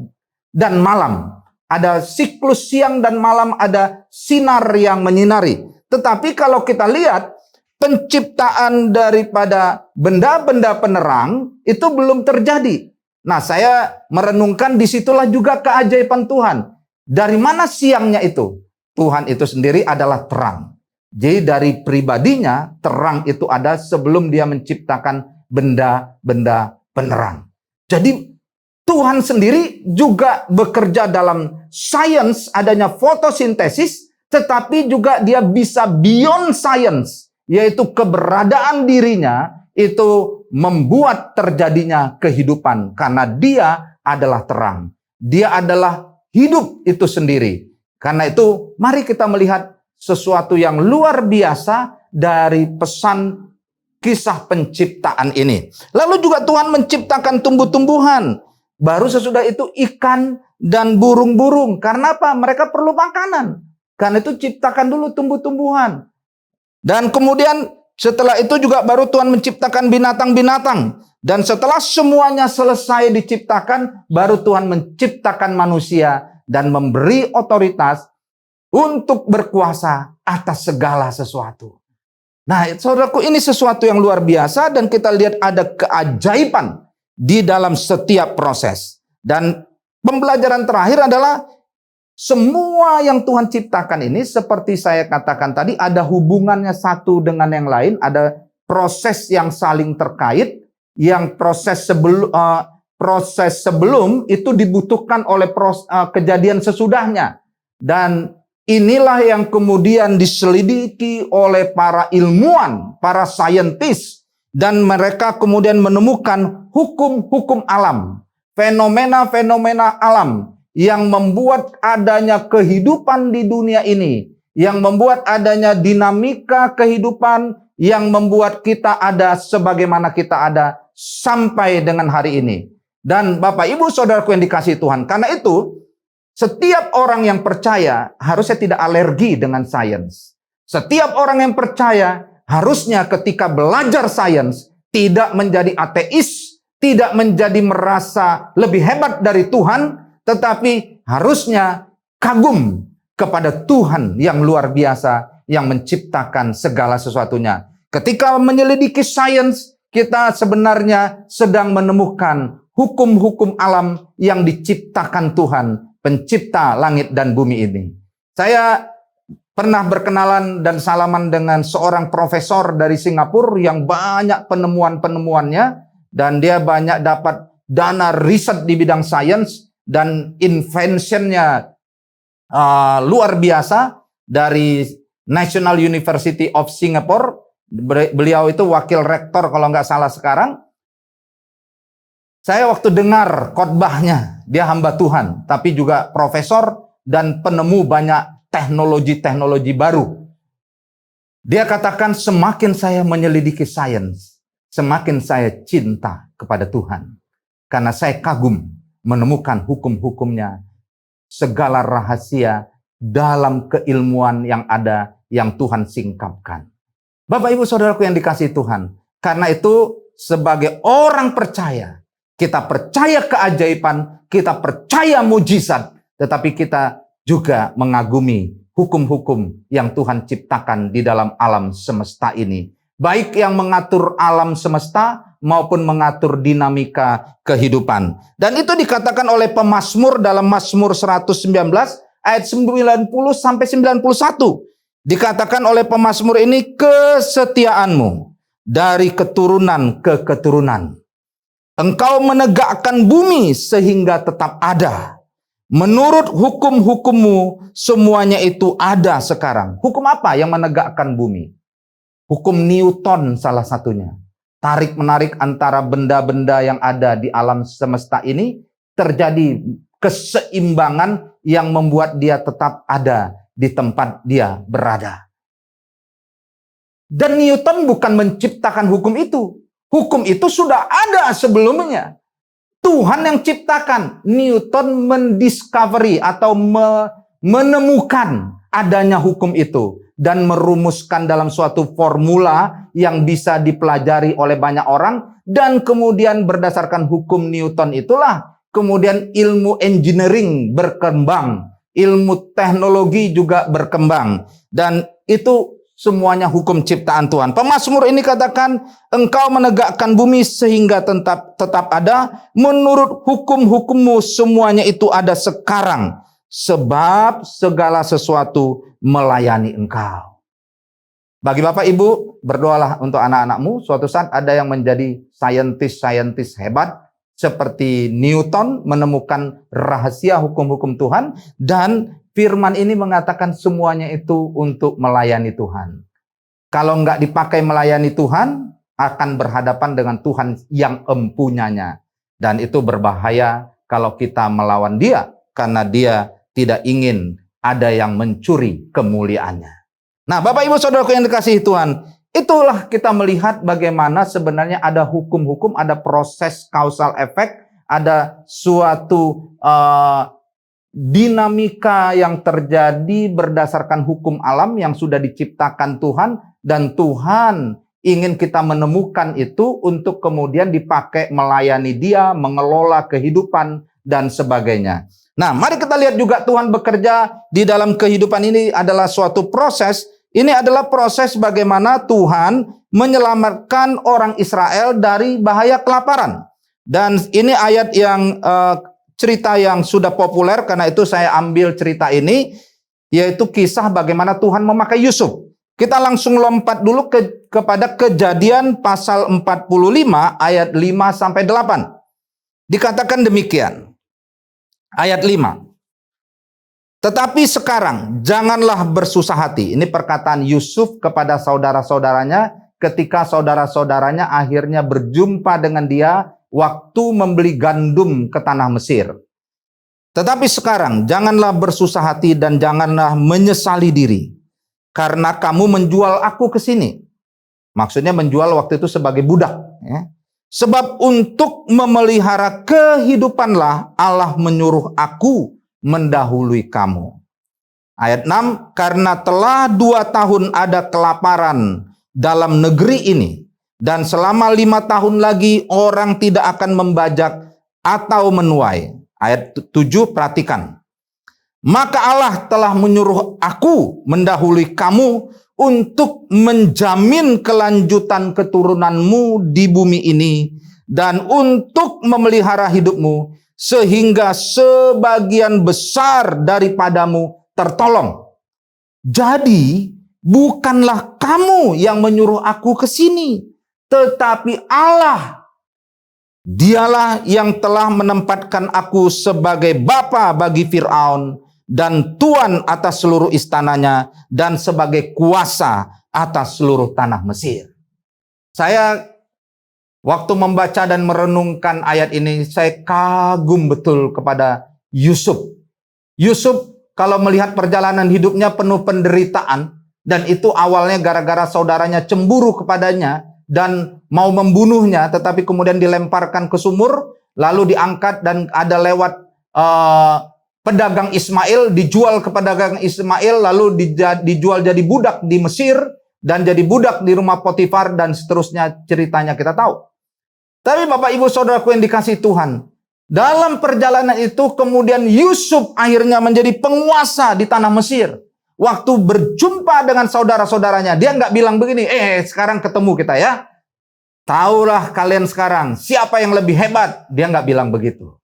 dan malam. Ada siklus siang dan malam, ada sinar yang menyinari. Tetapi kalau kita lihat penciptaan daripada benda-benda penerang itu belum terjadi. Nah, saya merenungkan disitulah juga keajaiban Tuhan. Dari mana siangnya itu? Tuhan itu sendiri adalah terang. Jadi dari pribadinya terang itu ada sebelum Dia menciptakan benda-benda penerang. Jadi Tuhan sendiri juga bekerja dalam sains adanya fotosintesis, tetapi juga Dia bisa beyond science, yaitu keberadaan dirinya itu membuat terjadinya kehidupan karena Dia adalah terang. Dia adalah hidup itu sendiri. Karena itu mari kita melihat sesuatu yang luar biasa dari pesan kisah penciptaan ini. Lalu juga Tuhan menciptakan tumbuh-tumbuhan. Baru sesudah itu ikan dan burung-burung. Karena apa? Mereka perlu makanan. Karena itu ciptakan dulu tumbuh-tumbuhan. Dan kemudian setelah itu juga baru Tuhan menciptakan binatang-binatang. Dan setelah semuanya selesai diciptakan, baru Tuhan menciptakan manusia dan memberi otoritas untuk berkuasa atas segala sesuatu. Nah, saudaraku, ini sesuatu yang luar biasa dan kita lihat ada keajaiban di dalam setiap proses. Dan pembelajaran terakhir adalah semua yang Tuhan ciptakan ini seperti saya katakan tadi ada hubungannya satu dengan yang lain, ada proses yang saling terkait, yang proses sebelum itu dibutuhkan oleh kejadian sesudahnya. Dan inilah yang kemudian diselidiki oleh para ilmuwan, para saintis, dan mereka kemudian menemukan hukum-hukum alam, fenomena-fenomena alam yang membuat adanya kehidupan di dunia ini, yang membuat adanya dinamika kehidupan, yang membuat kita ada sebagaimana kita ada sampai dengan hari ini. Dan Bapak Ibu Saudaraku yang dikasihi Tuhan, karena itu setiap orang yang percaya harusnya tidak alergi dengan sains. Setiap orang yang percaya harusnya ketika belajar sains tidak menjadi ateis, tidak menjadi merasa lebih hebat dari Tuhan, tetapi harusnya kagum kepada Tuhan yang luar biasa yang menciptakan segala sesuatunya. Ketika menyelidiki sains, kita sebenarnya sedang menemukan hukum-hukum alam yang diciptakan Tuhan, pencipta langit dan bumi ini. Saya pernah berkenalan dan salaman dengan seorang profesor dari Singapura yang banyak penemuan-penemuannya, dan dia banyak dapat dana riset di bidang sains, dan inventionnya luar biasa dari National University of Singapore. Beliau itu wakil rektor kalau nggak salah sekarang. Saya waktu dengar khotbahnya, dia hamba Tuhan, tapi juga profesor dan penemu banyak teknologi-teknologi baru. Dia katakan semakin saya menyelidiki sains, semakin saya cinta kepada Tuhan. Karena saya kagum menemukan hukum-hukumnya, segala rahasia dalam keilmuan yang ada yang Tuhan singkapkan. Bapak Ibu Saudaraku yang dikasihi Tuhan, karena itu sebagai orang percaya, kita percaya keajaiban, kita percaya mujizat, tetapi kita juga mengagumi hukum-hukum yang Tuhan ciptakan di dalam alam semesta ini. Baik yang mengatur alam semesta maupun mengatur dinamika kehidupan. Dan itu dikatakan oleh pemazmur dalam Mazmur 119 ayat 90 sampai 91. Dikatakan oleh pemazmur ini, kesetiaanmu dari keturunan ke keturunan. Engkau menegakkan bumi sehingga tetap ada. Menurut hukum-hukummu semuanya itu ada sekarang. Hukum apa yang menegakkan bumi? Hukum Newton salah satunya. Tarik-menarik antara benda-benda yang ada di alam semesta ini, terjadi keseimbangan yang membuat dia tetap ada di tempat dia berada. Dan Newton bukan menciptakan hukum itu. Hukum itu sudah ada sebelumnya. Tuhan yang ciptakan. Newton mendiscovery atau menemukan adanya hukum itu. Dan merumuskan dalam suatu formula yang bisa dipelajari oleh banyak orang. Dan kemudian berdasarkan hukum Newton itulah kemudian ilmu engineering berkembang. Ilmu teknologi juga berkembang. Dan itu semuanya hukum ciptaan Tuhan. Pemazmur ini katakan, engkau menegakkan bumi sehingga tetap ada. Menurut hukum-hukummu semuanya itu ada sekarang. Sebab segala sesuatu melayani engkau. Bagi Bapak Ibu, berdoalah untuk anak-anakmu. Suatu saat ada yang menjadi saintis hebat. Seperti Newton menemukan rahasia hukum-hukum Tuhan. Dan firman ini mengatakan semuanya itu untuk melayani Tuhan. Kalau nggak dipakai melayani Tuhan, akan berhadapan dengan Tuhan yang empunyanya. Dan itu berbahaya kalau kita melawan dia. Karena dia tidak ingin ada yang mencuri kemuliaannya. Nah, Bapak Ibu Saudaraku yang dikasihi Tuhan, itulah kita melihat bagaimana sebenarnya ada hukum-hukum, ada proses causal effect, ada suatu dinamika yang terjadi berdasarkan hukum alam yang sudah diciptakan Tuhan, dan Tuhan ingin kita menemukan itu untuk kemudian dipakai melayani Dia, mengelola kehidupan dan sebagainya. Nah, mari kita lihat juga Tuhan bekerja di dalam kehidupan ini adalah suatu proses. Ini adalah proses bagaimana Tuhan menyelamatkan orang Israel dari bahaya kelaparan. Dan ini ayat yang cerita yang sudah populer, karena itu saya ambil cerita ini, yaitu kisah bagaimana Tuhan memakai Yusuf. Kita langsung lompat dulu kepada Kejadian pasal 45 ayat 5-8. Dikatakan demikian. Ayat 5. Tetapi sekarang janganlah bersusah hati. Ini perkataan Yusuf kepada saudara-saudaranya ketika saudara-saudaranya akhirnya berjumpa dengan dia waktu membeli gandum ke tanah Mesir. Tetapi sekarang janganlah bersusah hati dan janganlah menyesali diri, karena kamu menjual aku ke sini. Maksudnya menjual waktu itu sebagai budak. Ya. Sebab untuk memelihara kehidupanlah Allah menyuruh aku mendahului kamu. Ayat 6, karena telah 2 tahun ada kelaparan dalam negeri ini, dan selama 5 tahun lagi orang tidak akan membajak atau menuai. Ayat 7, perhatikan. Maka Allah telah menyuruh aku mendahului kamu untuk menjamin kelanjutan keturunanmu di bumi ini dan untuk memelihara hidupmu sehingga sebagian besar daripadamu tertolong. Jadi bukanlah kamu yang menyuruh aku ke sini, tetapi Allah. Dialah yang telah menempatkan aku sebagai bapa bagi Fir'aun dan tuan atas seluruh istananya dan sebagai kuasa atas seluruh tanah Mesir. Saya waktu membaca dan merenungkan ayat ini, saya kagum betul kepada Yusuf. Yusuf kalau melihat perjalanan hidupnya penuh penderitaan, dan itu awalnya gara-gara saudaranya cemburu kepadanya dan mau membunuhnya, tetapi kemudian dilemparkan ke sumur, lalu diangkat dan ada lewat pedagang Ismail, dijual ke pedagang Ismail, lalu dijual jadi budak di Mesir, dan jadi budak di rumah Potifar, dan seterusnya ceritanya kita tahu. Tapi Bapak Ibu Saudaraku yang dikasihi Tuhan, dalam perjalanan itu kemudian Yusuf akhirnya menjadi penguasa di tanah Mesir. Waktu berjumpa dengan saudara-saudaranya, dia nggak bilang begini, sekarang ketemu kita ya. Taulah kalian sekarang siapa yang lebih hebat. Dia nggak bilang begitu.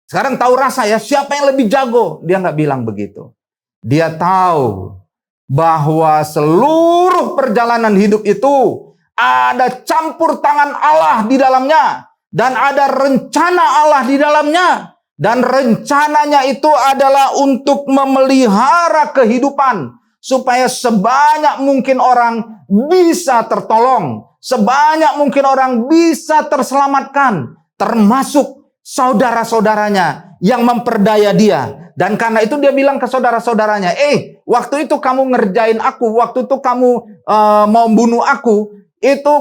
Sekarang tahu rasa ya, siapa yang lebih jago. Dia nggak bilang begitu. Dia tahu bahwa seluruh perjalanan hidup itu ada campur tangan Allah di dalamnya. dan ada rencana Allah di dalamnya. Dan rencananya itu adalah untuk memelihara kehidupan, supaya sebanyak mungkin orang bisa tertolong, sebanyak mungkin orang bisa terselamatkan, termasuk saudara-saudaranya yang memperdaya dia. Dan karena itu dia bilang ke saudara-saudaranya, waktu itu kamu ngerjain aku, waktu itu kamu mau bunuh aku, itu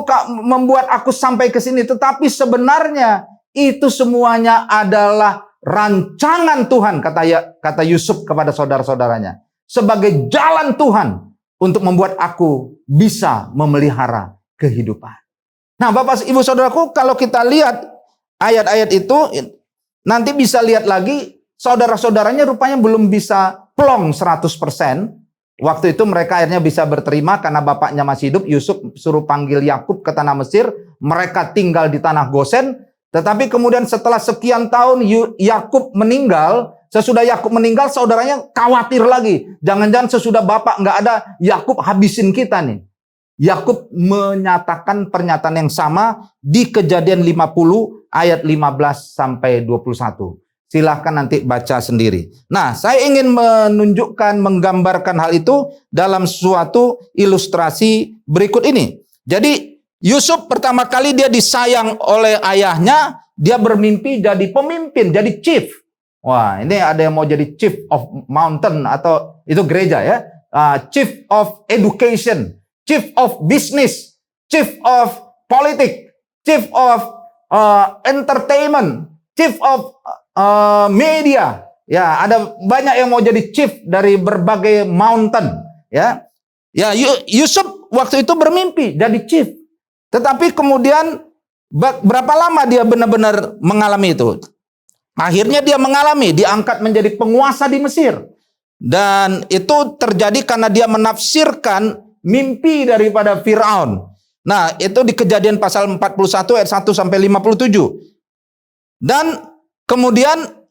membuat aku sampai ke sini. Tetapi sebenarnya itu semuanya adalah rancangan Tuhan, kata Yusuf kepada saudara-saudaranya, sebagai jalan Tuhan untuk membuat aku bisa memelihara kehidupan. Nah, Bapak Ibu Saudaraku, kalau kita lihat ayat-ayat itu, nanti bisa lihat lagi, saudara-saudaranya rupanya belum bisa plong 100%. Waktu itu mereka akhirnya bisa berterima karena bapaknya masih hidup. Yusuf suruh panggil Yakub ke tanah Mesir. Mereka tinggal di tanah Gosen. Tetapi kemudian setelah sekian tahun Yakub meninggal. Sesudah Yakub meninggal, saudaranya khawatir lagi. Jangan-jangan sesudah bapak nggak ada, Yakub habisin kita nih. Yakub menyatakan pernyataan yang sama di Kejadian 50 ayat 15 sampai 21. Silahkan nanti baca sendiri. Nah, saya ingin menunjukkan, menggambarkan hal itu dalam suatu ilustrasi berikut ini. Jadi Yusuf pertama kali dia disayang oleh ayahnya, dia bermimpi jadi pemimpin, jadi chief. Wah, ini ada yang mau jadi chief of mountain, atau itu gereja ya. Chief of education, chief of business, chief of politik, chief of entertainment, chief of media. Ya, ada banyak yang mau jadi chief dari berbagai mountain. Ya, Yusuf waktu itu bermimpi jadi chief. Tetapi kemudian berapa lama dia benar-benar mengalami itu? Akhirnya dia mengalami, diangkat menjadi penguasa di Mesir. Dan itu terjadi karena dia menafsirkan mimpi daripada Firaun. Nah, itu di Kejadian pasal 41 ayat 1 sampai 57. Dan kemudian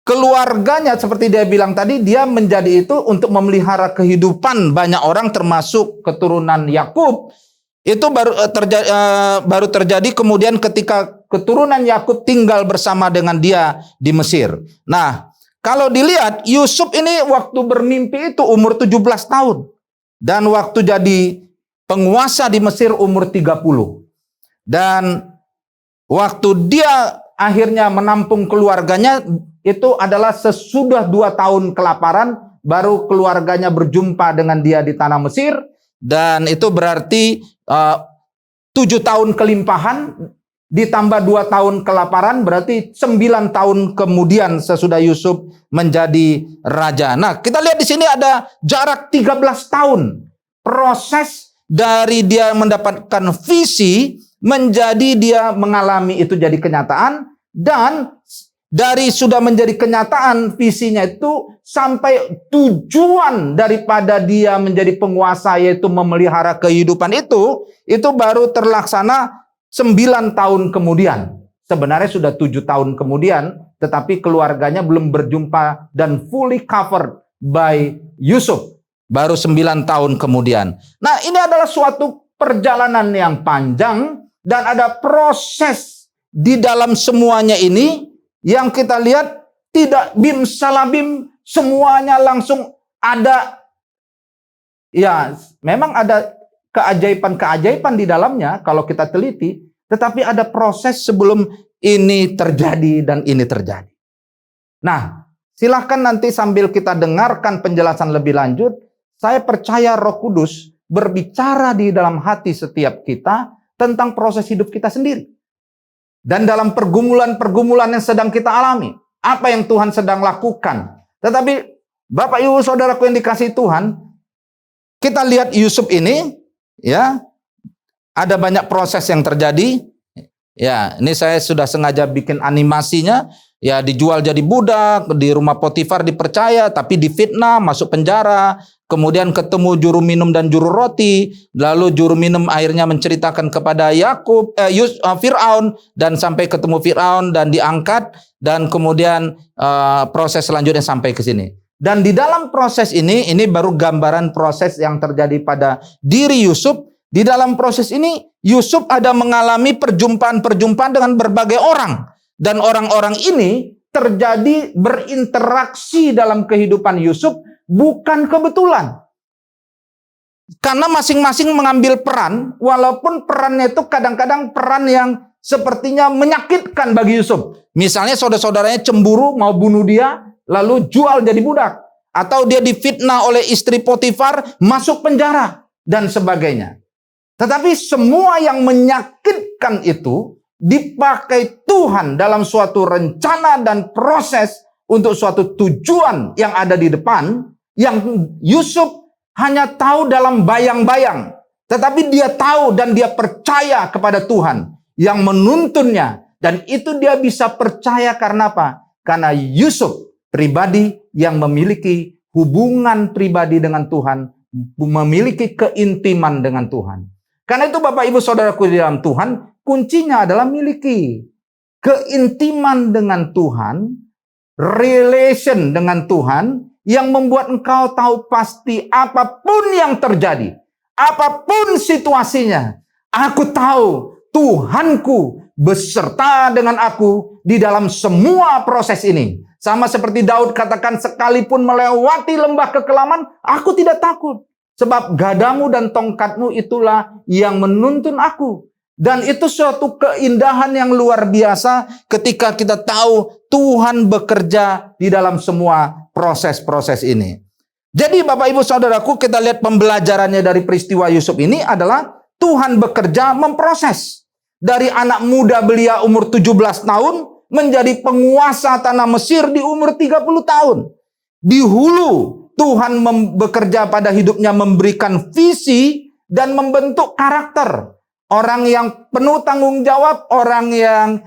keluarganya seperti dia bilang tadi, dia menjadi itu untuk memelihara kehidupan banyak orang termasuk keturunan Yakub. Itu baru terjadi kemudian ketika keturunan Yakub tinggal bersama dengan dia di Mesir. Nah, kalau dilihat Yusuf ini waktu bermimpi itu umur 17 tahun. Dan waktu jadi penguasa di Mesir umur 30. Dan waktu dia akhirnya menampung keluarganya itu adalah sesudah 2 tahun kelaparan, baru keluarganya berjumpa dengan dia di tanah Mesir. Dan itu berarti 7 tahun kelimpahan ditambah 2 tahun kelaparan, berarti 9 tahun kemudian sesudah Yusuf menjadi raja. Nah, kita lihat di sini ada jarak 13 tahun. Proses dari dia mendapatkan visi menjadi dia mengalami itu jadi kenyataan, dan dari sudah menjadi kenyataan visinya itu sampai tujuan daripada dia menjadi penguasa, yaitu memelihara kehidupan itu baru terlaksana 9 tahun kemudian. Sebenarnya sudah 7 tahun kemudian, tetapi keluarganya belum berjumpa dan fully covered by Yusuf. Baru 9 tahun kemudian. Nah, ini adalah suatu perjalanan yang panjang dan ada proses di dalam semuanya ini yang kita lihat tidak bim salabim semuanya langsung ada. Ya, memang ada keajaiban-keajaiban di dalamnya kalau kita teliti, tetapi ada proses sebelum ini terjadi dan ini terjadi. Nah, silahkan nanti sambil kita dengarkan penjelasan lebih lanjut. Saya percaya Roh Kudus berbicara di dalam hati setiap kita tentang proses hidup kita sendiri. Dan dalam pergumulan-pergumulan yang sedang kita alami, apa yang Tuhan sedang lakukan. Tetapi Bapak Ibu Saudaraku yang dikasihi Tuhan, kita lihat Yusuf ini, ya, ada banyak proses yang terjadi. Ya, ini saya sudah sengaja bikin animasinya. Ya, dijual jadi budak, di rumah Potifar dipercaya, tapi difitnah, masuk penjara. Kemudian ketemu juru minum dan juru roti. Lalu juru minum akhirnya menceritakan kepada Firaun, dan sampai ketemu Firaun dan diangkat. Dan kemudian proses selanjutnya sampai ke sini. Dan di dalam proses ini baru gambaran proses yang terjadi pada diri Yusuf. Di dalam proses ini, Yusuf ada mengalami perjumpaan-perjumpaan dengan berbagai orang. Dan orang-orang ini terjadi berinteraksi dalam kehidupan Yusuf bukan kebetulan. Karena masing-masing mengambil peran, walaupun perannya itu kadang-kadang peran yang sepertinya menyakitkan bagi Yusuf. Misalnya saudara-saudaranya cemburu mau bunuh dia, lalu jual jadi budak. Atau dia difitnah oleh istri Potifar, masuk penjara, dan sebagainya. Tetapi semua yang menyakitkan itu dipakai Tuhan dalam suatu rencana dan proses untuk suatu tujuan yang ada di depan, yang Yusuf hanya tahu dalam bayang-bayang. Tetapi dia tahu dan dia percaya kepada Tuhan yang menuntunnya. Dan itu dia bisa percaya karena apa? Karena Yusuf pribadi yang memiliki hubungan pribadi dengan Tuhan, memiliki keintiman dengan Tuhan. Karena itu Bapak Ibu Saudaraku di dalam Tuhan, kuncinya adalah miliki keintiman dengan Tuhan, relation dengan Tuhan, yang membuat engkau tahu pasti apapun yang terjadi, apapun situasinya, aku tahu Tuhanku beserta dengan aku di dalam semua proses ini. Sama seperti Daud katakan, sekalipun melewati lembah kekelaman, aku tidak takut. Sebab gadamu dan tongkatmu itulah yang menuntun aku. Dan itu suatu keindahan yang luar biasa ketika kita tahu Tuhan bekerja di dalam semua proses-proses ini. Jadi Bapak Ibu Saudaraku, kita lihat pembelajarannya dari peristiwa Yusuf ini adalah Tuhan bekerja memproses. Dari anak muda belia umur 17 tahun menjadi penguasa tanah Mesir di umur 30 tahun. Di hulu Tuhan bekerja pada hidupnya, memberikan visi dan membentuk karakter. Orang yang penuh tanggung jawab, orang yang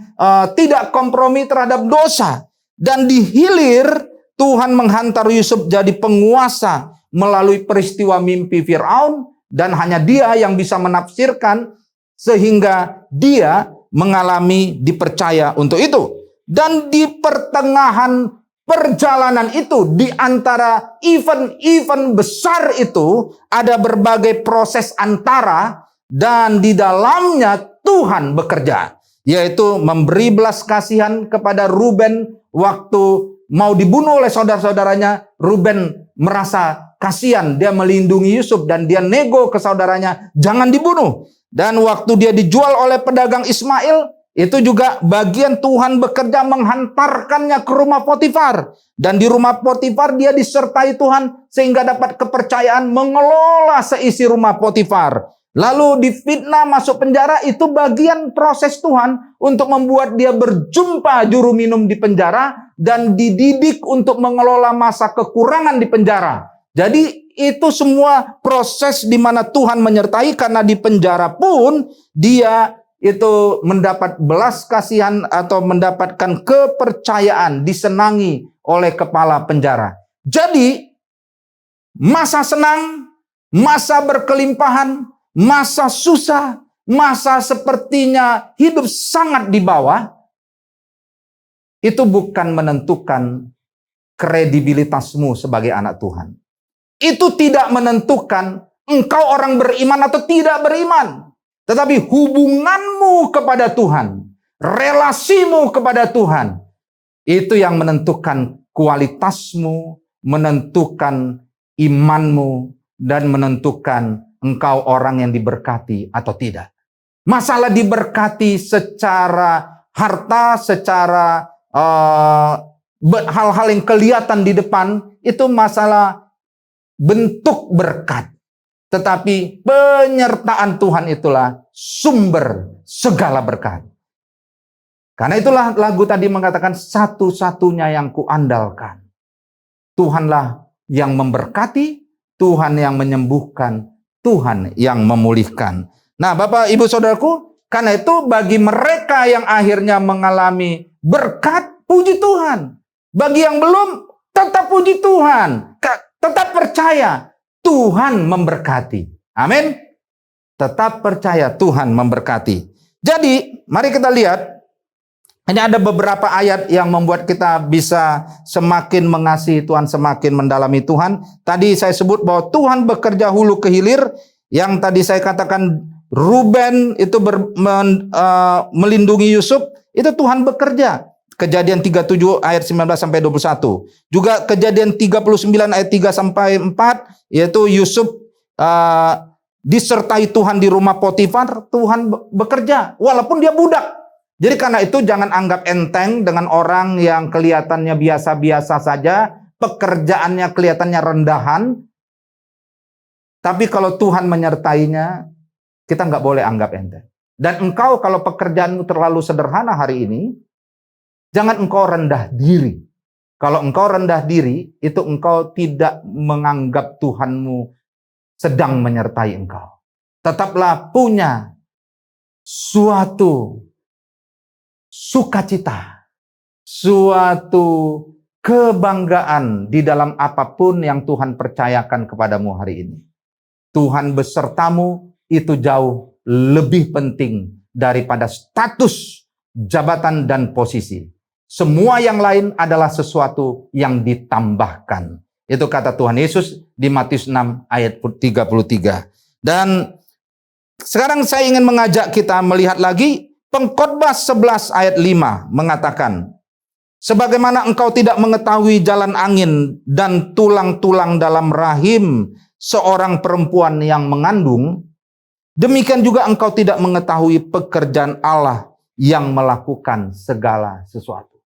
tidak kompromi terhadap dosa. Dan di hilir, Tuhan menghantar Yusuf jadi penguasa melalui peristiwa mimpi Firaun. Dan hanya dia yang bisa menafsirkan, sehingga dia mengalami dipercaya untuk itu. Dan di pertengahan perjalanan itu, di antara event-event besar itu, ada berbagai proses antara, dan di dalamnya Tuhan bekerja. Yaitu memberi belas kasihan kepada Ruben waktu mau dibunuh oleh saudara-saudaranya. Ruben merasa kasihan, dia melindungi Yusuf dan dia nego ke saudaranya, jangan dibunuh. Dan waktu dia dijual oleh pedagang Ismail, itu juga bagian Tuhan bekerja menghantarkannya ke rumah Potifar. Dan di rumah Potifar dia disertai Tuhan sehingga dapat kepercayaan mengelola seisi rumah Potifar. Lalu difitnah masuk penjara, itu bagian proses Tuhan untuk membuat dia berjumpa juru minum di penjara dan dididik untuk mengelola masa kekurangan di penjara. Jadi itu semua proses di mana Tuhan menyertai, karena di penjara pun dia itu mendapat belas kasihan atau mendapatkan kepercayaan, disenangi oleh kepala penjara. Jadi masa senang, masa berkelimpahan, masa susah, masa sepertinya hidup sangat di bawah, itu bukan menentukan kredibilitasmu sebagai anak Tuhan. Itu tidak menentukan engkau orang beriman atau tidak beriman. Tetapi hubunganmu kepada Tuhan, relasimu kepada Tuhan, itu yang menentukan kualitasmu, menentukan imanmu, dan menentukan engkau orang yang diberkati atau tidak. Masalah diberkati secara harta, secara hal-hal yang kelihatan di depan, itu masalah bentuk berkat. Tetapi penyertaan Tuhan itulah sumber segala berkat. Karena itulah lagu tadi mengatakan, satu-satunya yang kuandalkan. Tuhanlah yang memberkati, Tuhan yang menyembuhkan, Tuhan yang memulihkan. Nah Bapak Ibu Saudaraku, karena itu bagi mereka yang akhirnya mengalami berkat, puji Tuhan. Bagi yang belum, tetap puji Tuhan. Tetap percaya Tuhan memberkati. Amin. Tetap percaya Tuhan memberkati. Jadi mari kita lihat. Ini ada beberapa ayat yang membuat kita bisa semakin mengasihi Tuhan, semakin mendalami Tuhan. Tadi saya sebut bahwa Tuhan bekerja hulu ke hilir. Yang tadi saya katakan Ruben itu melindungi Yusuf, itu Tuhan bekerja. Kejadian 37 ayat 19 sampai 21. Juga Kejadian 39 ayat 3 sampai 4, yaitu Yusuf disertai Tuhan di rumah Potifar, Tuhan bekerja walaupun dia budak. Jadi karena itu jangan anggap enteng dengan orang yang kelihatannya biasa-biasa saja, pekerjaannya kelihatannya rendahan. Tapi kalau Tuhan menyertainya, kita nggak boleh anggap enteng. Dan engkau kalau pekerjaanmu terlalu sederhana hari ini, jangan engkau rendah diri. Kalau engkau rendah diri, itu engkau tidak menganggap Tuhanmu sedang menyertai engkau. Tetaplah punya suatu sukacita, suatu kebanggaan di dalam apapun yang Tuhan percayakan kepadamu hari ini. Tuhan besertamu itu jauh lebih penting daripada status, jabatan, dan posisi. Semua yang lain adalah sesuatu yang ditambahkan. Itu kata Tuhan Yesus di Matius 6 ayat 33. Dan sekarang saya ingin mengajak kita melihat lagi Pengkhotbah 11 ayat 5 mengatakan, sebagaimana engkau tidak mengetahui jalan angin dan tulang-tulang dalam rahim seorang perempuan yang mengandung, demikian juga engkau tidak mengetahui pekerjaan Allah yang melakukan segala sesuatu.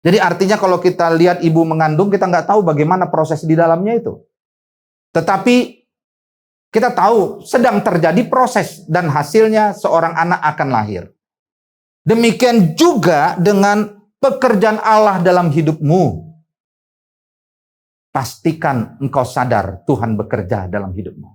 Jadi artinya kalau kita lihat ibu mengandung, kita nggak tahu bagaimana proses di dalamnya itu. Tetapi kita tahu sedang terjadi proses dan hasilnya seorang anak akan lahir. Demikian juga dengan pekerjaan Allah dalam hidupmu. Pastikan engkau sadar Tuhan bekerja dalam hidupmu.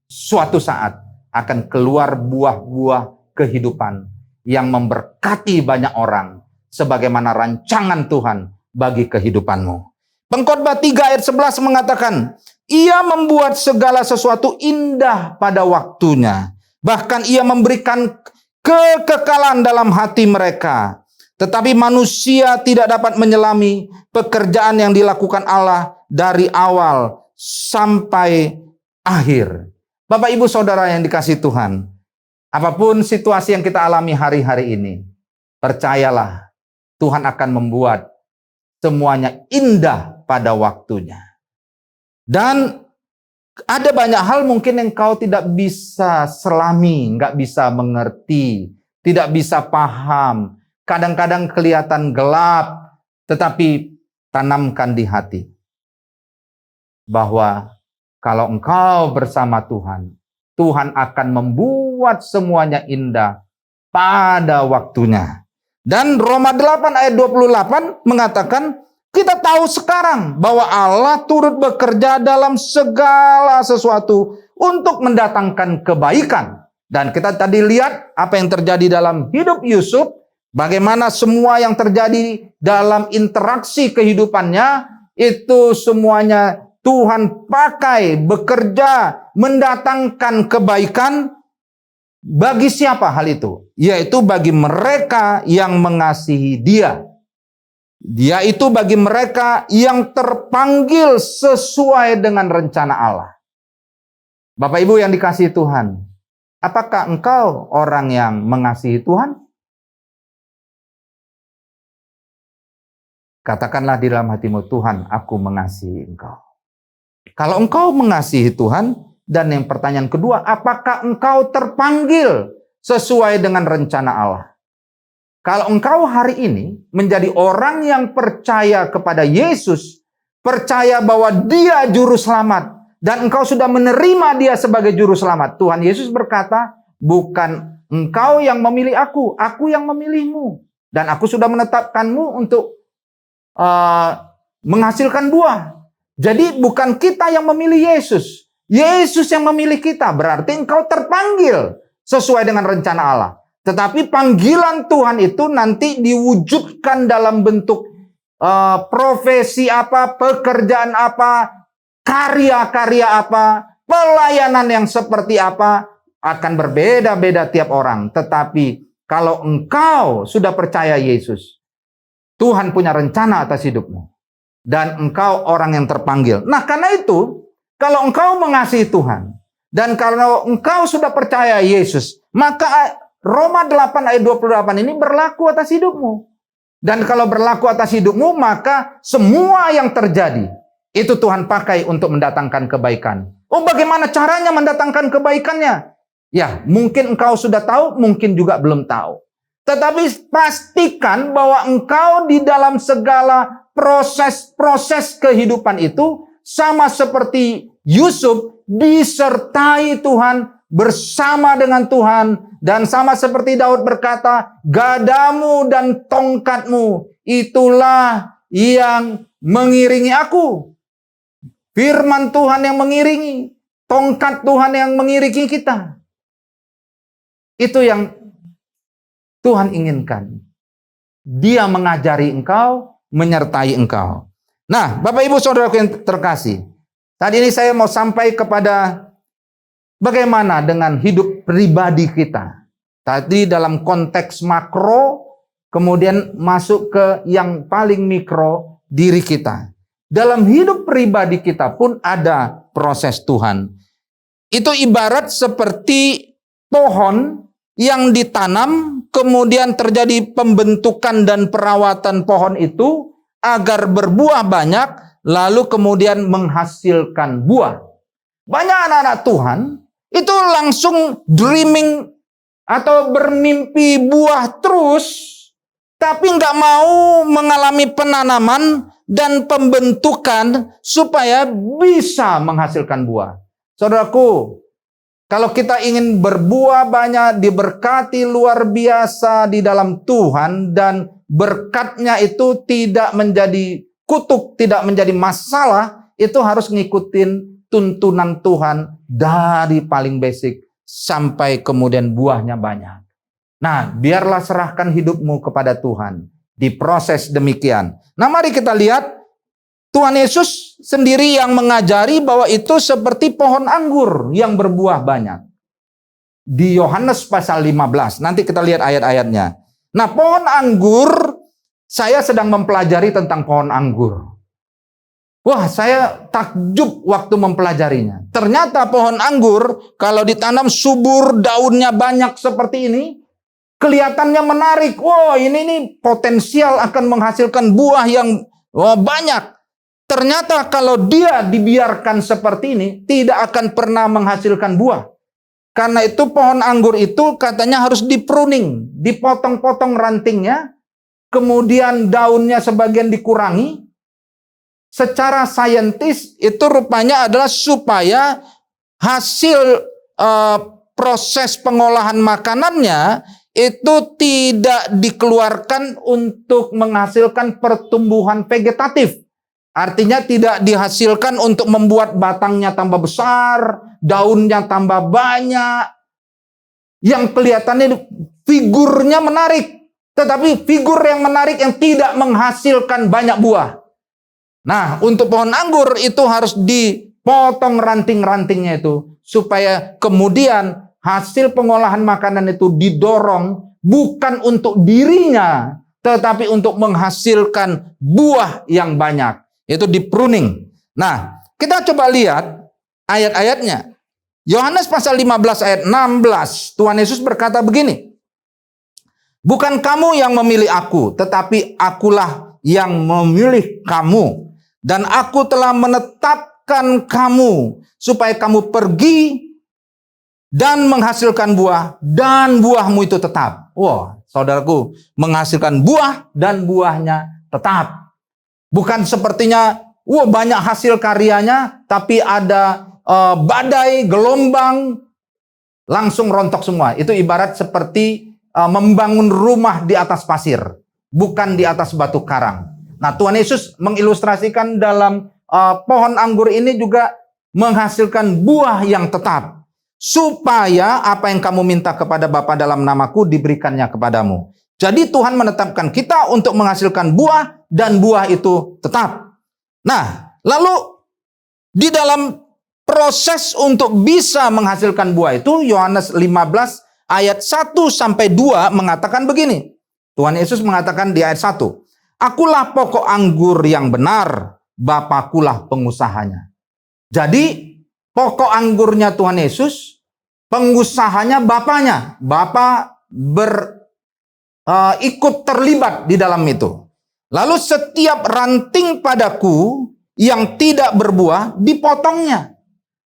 Suatu saat akan keluar buah-buah kehidupan yang memberkati banyak orang sebagaimana rancangan Tuhan bagi kehidupanmu. Pengkhotbah 3 ayat 11 mengatakan, Ia membuat segala sesuatu indah pada waktunya. Bahkan Ia memberikan kekekalan dalam hati mereka. Tetapi manusia tidak dapat menyelami pekerjaan yang dilakukan Allah dari awal sampai akhir. Bapak, Ibu, Saudara yang dikasihi Tuhan, apapun situasi yang kita alami hari-hari ini, percayalah Tuhan akan membuat semuanya indah pada waktunya. Dan ada banyak hal mungkin yang kau tidak bisa selami, nggak bisa mengerti, tidak bisa paham. Kadang-kadang kelihatan gelap, tetapi tanamkan di hati bahwa kalau engkau bersama Tuhan, Tuhan akan membuat semuanya indah pada waktunya. Dan Roma 8 ayat 28 mengatakan, kita tahu sekarang bahwa Allah turut bekerja dalam segala sesuatu untuk mendatangkan kebaikan. Dan kita tadi lihat apa yang terjadi dalam hidup Yusuf, bagaimana semua yang terjadi dalam interaksi kehidupannya, itu semuanya Tuhan pakai, bekerja, mendatangkan kebaikan. Bagi siapa hal itu? Yaitu bagi mereka yang mengasihi Dia. Dia itu bagi mereka yang terpanggil sesuai dengan rencana Allah. Bapak Ibu yang dikasihi Tuhan, apakah engkau orang yang mengasihi Tuhan? Katakanlah di dalam hatimu, Tuhan, aku mengasihi engkau. Kalau engkau mengasihi Tuhan, dan yang pertanyaan kedua, apakah engkau terpanggil sesuai dengan rencana Allah? Kalau engkau hari ini menjadi orang yang percaya kepada Yesus, percaya bahwa Dia juru selamat, dan engkau sudah menerima Dia sebagai juru selamat, Tuhan Yesus berkata, bukan engkau yang memilih aku yang memilihmu. Dan aku sudah menetapkanmu untuk menghasilkan buah. Jadi bukan kita yang memilih Yesus, Yesus yang memilih kita. Berarti engkau terpanggil sesuai dengan rencana Allah. Tetapi panggilan Tuhan itu nanti diwujudkan dalam bentuk profesi apa, pekerjaan apa, karya-karya apa, pelayanan yang seperti apa, akan berbeda-beda tiap orang. Tetapi kalau engkau sudah percaya Yesus, Tuhan punya rencana atas hidupmu. Dan engkau orang yang terpanggil. Nah, karena itu, kalau engkau mengasihi Tuhan, Dan kalau engkau sudah percaya Yesus, maka Roma 8 ayat 28 ini berlaku atas hidupmu. Dan kalau berlaku atas hidupmu, maka semua yang terjadi, itu Tuhan pakai untuk mendatangkan kebaikan. Oh, bagaimana caranya mendatangkan kebaikannya? Ya, mungkin engkau sudah tahu, mungkin juga belum tahu. Tetapi pastikan bahwa engkau di dalam segala proses kehidupan itu, sama seperti Yusuf, disertai Tuhan, bersama dengan Tuhan. Dan sama seperti Daud berkata, gadamu dan tongkatmu, itulah yang mengiringi aku. Firman Tuhan yang mengiringi, tongkat Tuhan yang mengiringi kita. Itu yang Tuhan inginkan. Dia mengajari engkau, menyertai engkau. Nah, Bapak Ibu Saudaraku yang terkasih, tadi ini saya mau sampai kepada bagaimana dengan hidup pribadi kita. Tadi dalam konteks makro, kemudian masuk ke yang paling mikro, diri kita. Dalam hidup pribadi kita pun ada proses Tuhan. Itu ibarat seperti pohon yang ditanam, kemudian terjadi pembentukan dan perawatan pohon itu agar berbuah banyak, lalu kemudian menghasilkan buah. Banyak anak-anak Tuhan itu langsung dreaming atau bermimpi buah terus, tapi nggak mau mengalami penanaman dan pembentukan supaya bisa menghasilkan buah. Saudaraku, kalau kita ingin berbuah banyak, diberkati luar biasa di dalam Tuhan, dan berkatnya itu tidak menjadi kutuk, tidak menjadi masalah, itu harus ngikutin tuntunan Tuhan dari paling basic sampai kemudian buahnya banyak. Nah, biarlah serahkan hidupmu kepada Tuhan. Diproses demikian. Nah, mari kita lihat Tuhan Yesus sendiri yang mengajari bahwa itu seperti pohon anggur yang berbuah banyak. Di Yohanes pasal 15. Nanti kita lihat ayat-ayatnya. Nah, pohon anggur, saya sedang mempelajari tentang pohon anggur. Wah, saya takjub waktu mempelajarinya. Ternyata pohon anggur kalau ditanam subur, daunnya banyak seperti ini, kelihatannya menarik. Wah, ini potensial akan menghasilkan buah yang banyak. Ternyata kalau dia dibiarkan seperti ini, tidak akan pernah menghasilkan buah. Karena itu pohon anggur itu katanya harus dipruning, dipotong-potong rantingnya, kemudian daunnya sebagian dikurangi. Secara saintis itu rupanya adalah supaya hasil proses pengolahan makanannya itu tidak dikeluarkan untuk menghasilkan pertumbuhan vegetatif. Artinya tidak dihasilkan untuk membuat batangnya tambah besar, daunnya tambah banyak. Yang kelihatannya figurnya menarik, tetapi figur yang menarik yang tidak menghasilkan banyak buah. Nah, untuk pohon anggur itu harus dipotong ranting-rantingnya itu, supaya kemudian hasil pengolahan makanan itu didorong bukan untuk dirinya, tetapi untuk menghasilkan buah yang banyak. Itu di pruning. Nah, kita coba lihat ayat-ayatnya. Yohanes pasal 15 ayat 16. Tuhan Yesus berkata begini. Bukan kamu yang memilih aku, tetapi akulah yang memilih kamu. Dan aku telah menetapkan kamu supaya kamu pergi dan menghasilkan buah, dan buahmu itu tetap. Wah, saudaraku, menghasilkan buah dan buahnya tetap. Bukan sepertinya, banyak hasil karyanya, tapi ada badai, gelombang, langsung rontok semua. Itu ibarat seperti membangun rumah di atas pasir, bukan di atas batu karang. Nah, Tuhan Yesus mengilustrasikan dalam pohon anggur ini juga menghasilkan buah yang tetap. Supaya apa yang kamu minta kepada Bapa dalam namaku diberikannya kepadamu. Jadi Tuhan menetapkan kita untuk menghasilkan buah dan buah itu tetap. Nah, lalu di dalam proses untuk bisa menghasilkan buah itu Yohanes 15 ayat 1 sampai 2 mengatakan begini. Tuhan Yesus mengatakan di ayat 1. Akulah pokok anggur yang benar, Bapakulah pengusahanya. Jadi pokok anggurnya Tuhan Yesus, pengusahanya Bapaknya. Bapa ikut terlibat di dalam itu. Lalu setiap ranting padaku yang tidak berbuah, dipotongnya.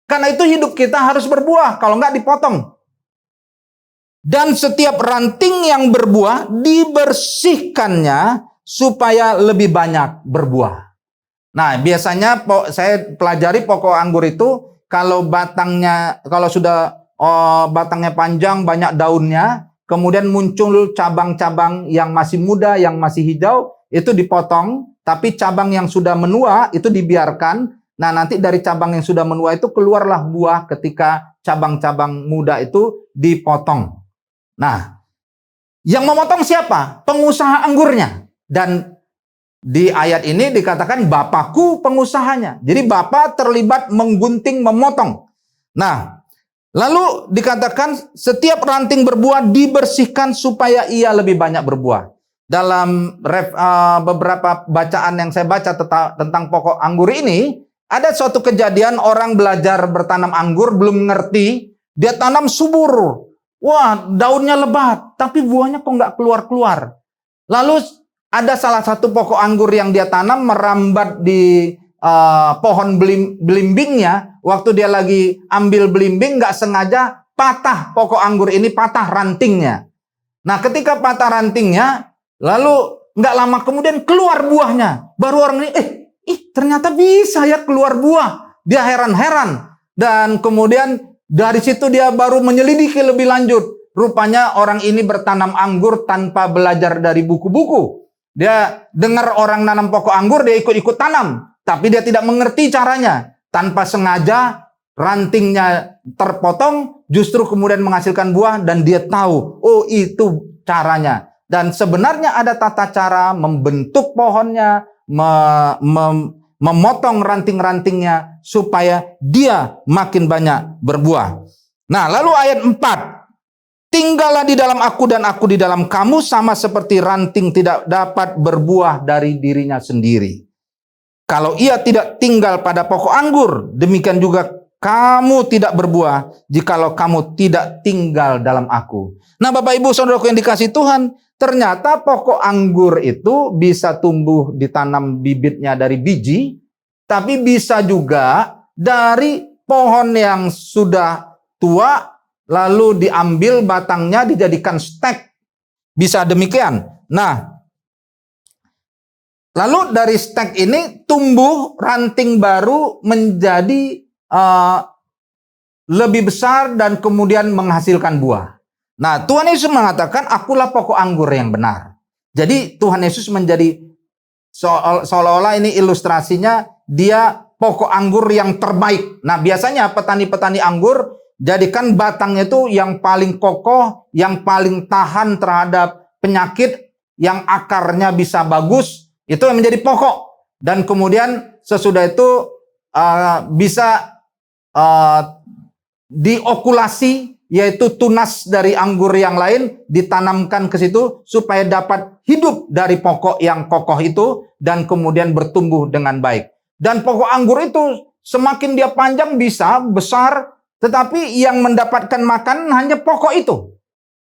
Karena itu hidup kita harus berbuah, kalau enggak dipotong. Dan setiap ranting yang berbuah, dibersihkannya supaya lebih banyak berbuah. Nah, biasanya saya pelajari pokok anggur itu, kalau sudah batangnya panjang, banyak daunnya, kemudian muncul cabang-cabang yang masih muda, yang masih hijau, itu dipotong, tapi cabang yang sudah menua itu dibiarkan. Nah, nanti dari cabang yang sudah menua itu keluarlah buah ketika cabang-cabang muda itu dipotong. Nah, yang memotong siapa? Pengusaha anggurnya. Dan di ayat ini dikatakan Bapakku pengusahanya. Jadi Bapa terlibat menggunting, memotong. Nah, lalu dikatakan setiap ranting berbuah dibersihkan supaya ia lebih banyak berbuah. Dalam beberapa bacaan yang saya baca tentang pokok anggur ini, ada suatu kejadian orang belajar bertanam anggur, belum ngerti, dia tanam subur. Wah, daunnya lebat, tapi buahnya kok nggak keluar-keluar. Lalu ada salah satu pokok anggur yang dia tanam merambat di pohon belimbingnya. Waktu dia lagi ambil belimbing, nggak sengaja patah pokok anggur ini, patah rantingnya. Nah, ketika patah rantingnya, lalu nggak lama kemudian keluar buahnya. Baru orang ini, ternyata bisa ya keluar buah. Dia heran-heran. Dan kemudian dari situ dia baru menyelidiki lebih lanjut. Rupanya orang ini bertanam anggur tanpa belajar dari buku-buku. Dia dengar orang nanam pokok anggur, dia ikut-ikut tanam. Tapi dia tidak mengerti caranya. Tanpa sengaja rantingnya terpotong, justru kemudian menghasilkan buah dan dia tahu, oh itu caranya. Dan sebenarnya ada tata cara membentuk pohonnya, memotong ranting-rantingnya supaya dia makin banyak berbuah. Nah, lalu ayat 4. Tinggallah di dalam aku dan aku di dalam kamu, sama seperti ranting tidak dapat berbuah dari dirinya sendiri. Kalau ia tidak tinggal pada pokok anggur, demikian juga kamu tidak berbuah jikalau kamu tidak tinggal dalam aku. Nah, Bapak Ibu Saudaraku yang dikasihi Tuhan, ternyata pokok anggur itu bisa tumbuh ditanam bibitnya dari biji, tapi bisa juga dari pohon yang sudah tua, lalu diambil batangnya dijadikan stek. Bisa demikian. Nah, lalu dari stek ini tumbuh ranting baru menjadi lebih besar dan kemudian menghasilkan buah. Nah, Tuhan Yesus mengatakan, akulah pokok anggur yang benar. Jadi Tuhan Yesus menjadi seolah-olah ini ilustrasinya, dia pokok anggur yang terbaik. Nah, biasanya petani-petani anggur jadikan batangnya itu yang paling kokoh, yang paling tahan terhadap penyakit, yang akarnya bisa bagus, itu yang menjadi pokok. Dan kemudian sesudah itu bisa diokulasi, yaitu tunas dari anggur yang lain ditanamkan ke situ supaya dapat hidup dari pokok yang kokoh itu dan kemudian bertumbuh dengan baik. Dan pokok anggur itu semakin dia panjang bisa besar, tetapi yang mendapatkan makanan hanya pokok itu.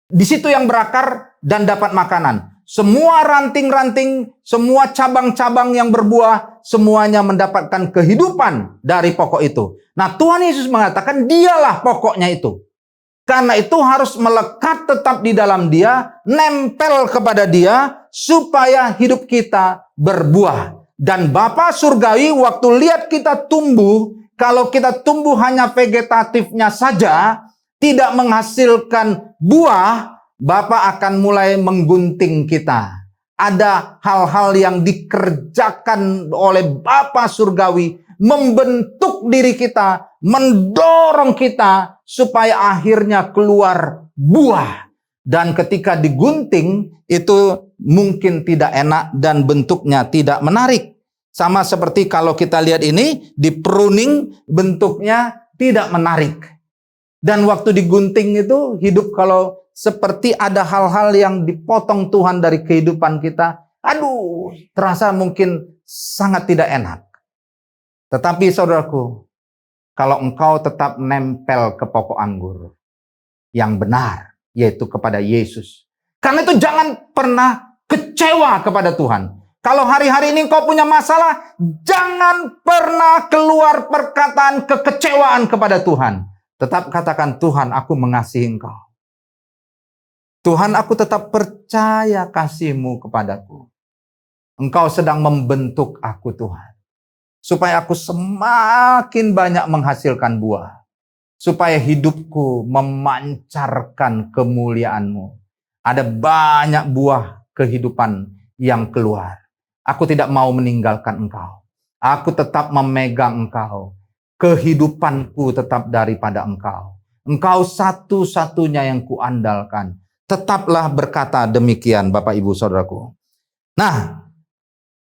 Di situ yang berakar dan dapat makanan. Semua ranting-ranting, semua cabang-cabang yang berbuah, semuanya mendapatkan kehidupan dari pokok itu. Nah, Tuhan Yesus mengatakan dialah pokoknya itu. Karena itu harus melekat tetap di dalam dia, nempel kepada dia, supaya hidup kita berbuah. Dan Bapa Surgawi waktu lihat kita tumbuh, kalau kita tumbuh hanya vegetatifnya saja, tidak menghasilkan buah, Bapa akan mulai menggunting kita. Ada hal-hal yang dikerjakan oleh Bapa Surgawi, membentuk diri kita, mendorong kita supaya akhirnya keluar buah. Dan ketika digunting itu mungkin tidak enak dan bentuknya tidak menarik. Sama seperti kalau kita lihat ini di pruning, bentuknya tidak menarik. Dan waktu digunting itu hidup kalau seperti ada hal-hal yang dipotong Tuhan dari kehidupan kita, aduh, terasa mungkin sangat tidak enak. Tetapi saudaraku, kalau engkau tetap nempel ke pokok anggur yang benar, yaitu kepada Yesus. Karena itu jangan pernah kecewa kepada Tuhan. Kalau hari-hari ini engkau punya masalah, jangan pernah keluar perkataan kekecewaan kepada Tuhan. Tetap katakan, Tuhan, aku mengasihi engkau. Tuhan, aku tetap percaya kasih-Mu kepadaku. Engkau sedang membentuk aku, Tuhan. Supaya aku semakin banyak menghasilkan buah. Supaya hidupku memancarkan kemuliaan-Mu. Ada banyak buah kehidupan yang keluar. Aku tidak mau meninggalkan engkau. Aku tetap memegang engkau. Kehidupanku tetap daripada engkau. Engkau satu-satunya yang kuandalkan. Tetaplah berkata demikian, Bapak Ibu Saudaraku. Nah,